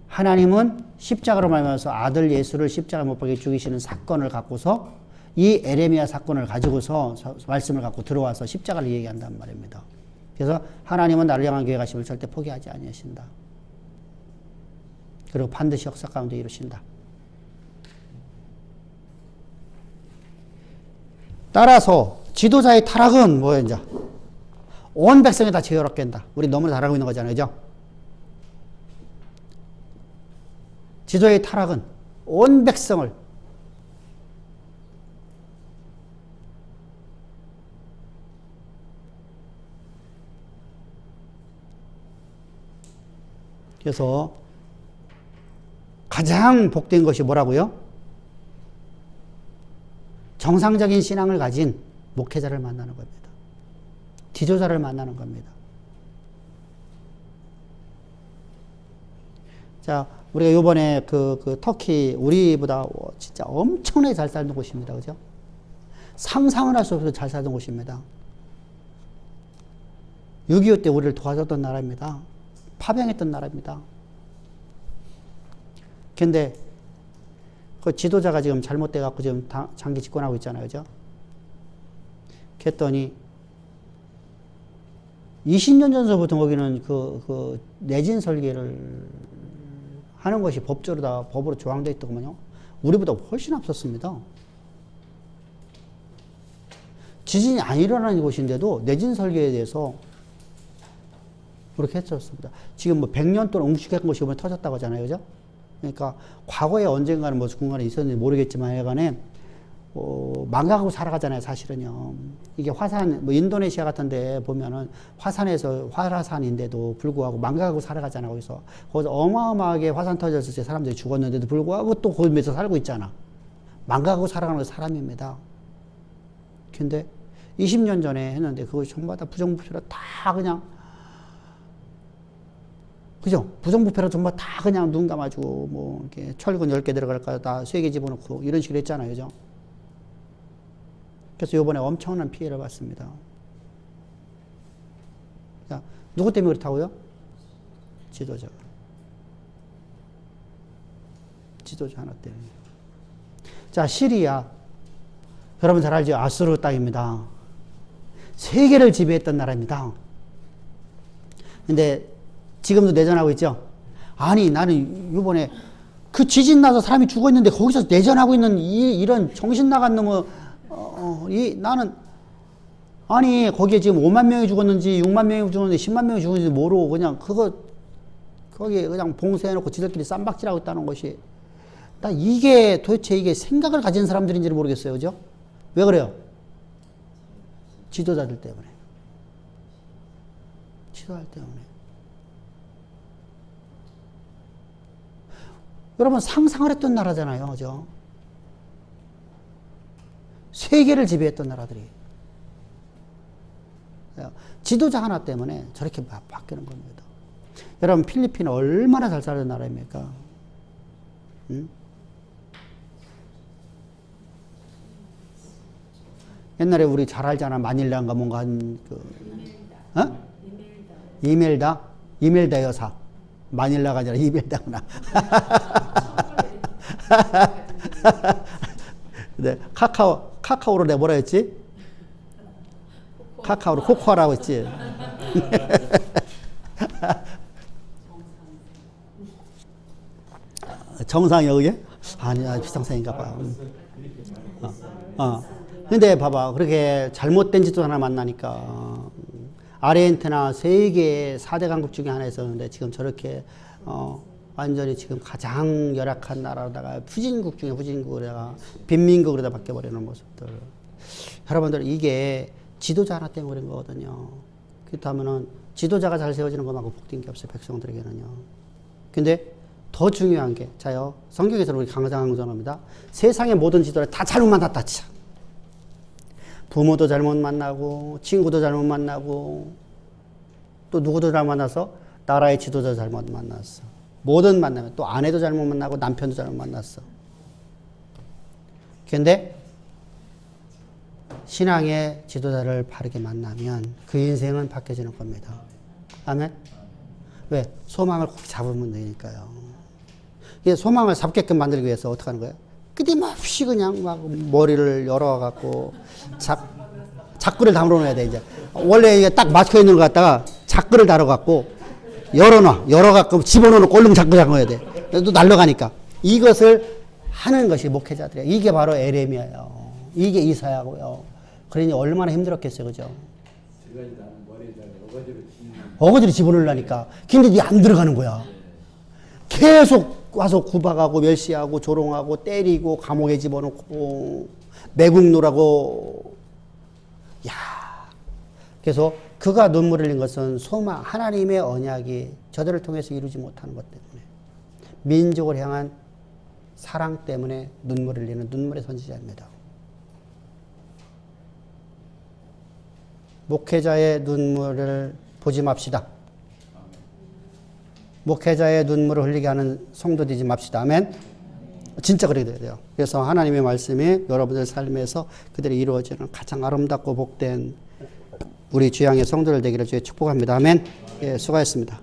하나님은 십자가로 말미암아서 아들 예수를 십자가 못 박혀 죽이시는 사건을 갖고서 이 에레미야 사건을 가지고서 말씀을 갖고 들어와서 십자가를 얘기한단 말입니다. 그래서 하나님은 나를 향한 계획하심을 절대 포기하지 아니하신다. 그리고 반드시 역사 가운데 이루신다. 따라서 지도자의 타락은 뭐예요? 이제 온 백성이 다 죄롭게 한다. 우리 너무 잘 알고 있는 거잖아요. 그죠? 지도자의 타락은 온 백성을 그래서 가장 복된 것이 뭐라고요? 정상적인 신앙을 가진 목회자를 만나는 겁니다. 지도자를 만나는 겁니다. 자, 우리가 요번에 그 터키, 우리보다 진짜 엄청나게 잘 살던 곳입니다. 그죠? 상상을 할 수 없어서 잘 살던 곳입니다. 6.25 때 우리를 도와줬던 나라입니다. 파병했던 나라입니다. 근데 그 지도자가 지금 잘못돼갖고 지금 장기 집권하고 있잖아요. 그죠? 그랬더니 20년 전서부터 거기는 그 내진 설계를 하는 것이 법으로 조항되어 있더군요. 우리보다 훨씬 앞섰습니다. 지진이 안 일어나는 곳인데도 내진 설계에 대해서 그렇게 했었습니다. 지금 뭐 100년 동안 웅축했던 것이 이번에 터졌다고 하잖아요. 그죠? 그러니까 과거에 언젠가는 뭐 중간에 있었는지 모르겠지만 하여간에 망각하고 살아가잖아요. 사실은요. 이게 화산, 뭐 인도네시아 같은 데 보면은 화산에서 활화산인데도 불구하고 망각하고 살아가잖아요. 거기서 어마어마하게 화산 터졌을 때 사람들이 죽었는데도 불구하고 또 거기서 살고 있잖아. 망각하고 살아가는 게 사람입니다. 근데 20년 전에 했는데 그것이 전부 다 부정부패로 다 그냥 그죠? 부정부패로 전부 다 그냥 눈 감아주고, 뭐, 이렇게 철근 10개 들어갈까, 다 3개 집어넣고, 이런 식으로 했잖아요. 그죠? 그래서 요번에 엄청난 피해를 봤습니다. 자, 누구 때문에 그렇다고요? 지도자가. 지도자 하나 때문에. 자, 시리아. 여러분 잘 알죠? 아수르 땅입니다. 세계를 지배했던 나라입니다. 근데, 지금도 내전하고 있죠? 아니, 나는 이번에 그 지진 나서 사람이 죽어 있는데 거기서 내전하고 있는 이런 정신 나간 놈의, 나는, 아니, 거기에 지금 5만 명이 죽었는지, 6만 명이 죽었는지, 10만 명이 죽었는지 모르고 그냥 거기 그냥 봉쇄해놓고 지들끼리 쌈박질하고 있다는 것이, 나 이게 도대체 이게 생각을 가진 사람들인지를 모르겠어요. 그죠? 왜 그래요? 지도자들 때문에. 지도자들 때문에. 여러분 상상을 했던 나라잖아요. 그죠? 세계를 지배했던 나라들이. 지도자 하나 때문에 저렇게 바뀌는 겁니다. 여러분 필리핀은 얼마나 잘 사는 나라입니까? 응? 옛날에 우리 잘 알잖아. 마닐라인가 뭔가 한 이멜다 여사. 마닐라가 아니라 이멜다구나. 네, 카카오로 내가 뭐라 했지? 카카오로 코코아라고 했지. 정상이야, 그게? 아니야, 비정상인가 봐. 근데 봐봐. 그렇게 잘못된 짓도 하나 만나니까. 아르헨티나 세계 4대 강국 중에 하나였었는데 지금 저렇게 완전히 지금 가장 열악한 나라로다가 후진국 중에 후진국에다가 빈민국으로다 바뀌어버리는 모습들. 여러분들 이게 지도자 하나 때문에 그런 거거든요. 그렇다면은 지도자가 잘 세워지는 것만큼 복된 게 없어요. 백성들에게는요. 근데 더 중요한 게 자요. 성경에서 우리 강조합니다. 세상의 모든 지도를 다 잘못 만났다. 부모도 잘못 만나고 친구도 잘못 만나고 또 누구도 잘못 만나서 나라의 지도자 잘못 만났어. 뭐든 만나면 또 아내도 잘못 만나고 남편도 잘못 만났어. 그런데 신앙의 지도자를 바르게 만나면 그 인생은 바뀌어지는 겁니다. 아멘? 왜? 소망을 꼭 잡으면 되니까요. 이게 소망을 잡게끔 만들기 위해서 어떻게 하는 거예요? 끊임없이 그냥 막 머리를 열어갖고 자꾸를 다물어놔야 돼, 이제. 원래 이게 딱 막혀 있는 것 갖다가 자꾸를 다뤄갖고 열어갖고 집어넣어놓고 얼른 자꾸 잡아야 돼. 또 날아가니까. 이것을 하는 것이 목회자들이에요. 이게 바로 에레미야예요. 이게 이사야고요. 그러니 얼마나 힘들었겠어요, 그죠? 어거지로 집어넣으려니까. 근데 이게 안 들어가는 거야. 계속 와서 구박하고 멸시하고 조롱하고 때리고 감옥에 집어넣고 매국노라고. 야, 그래서 그가 눈물을 흘린 것은 소망, 하나님의 언약이 저들을 통해서 이루지 못하는 것 때문에, 민족을 향한 사랑 때문에 눈물을 흘리는 눈물의 선지자입니다. 목회자의 눈물을 보지 맙시다. 목회자의 눈물을 흘리게 하는 성도 되지 맙시다. 아멘. 진짜 그렇게 돼야 돼요. 그래서 하나님의 말씀이 여러분들 삶에서 그대로 이루어지는 가장 아름답고 복된 우리 주양의 성도들 되기를 주의 축복합니다. 아멘. 예, 수고하셨습니다.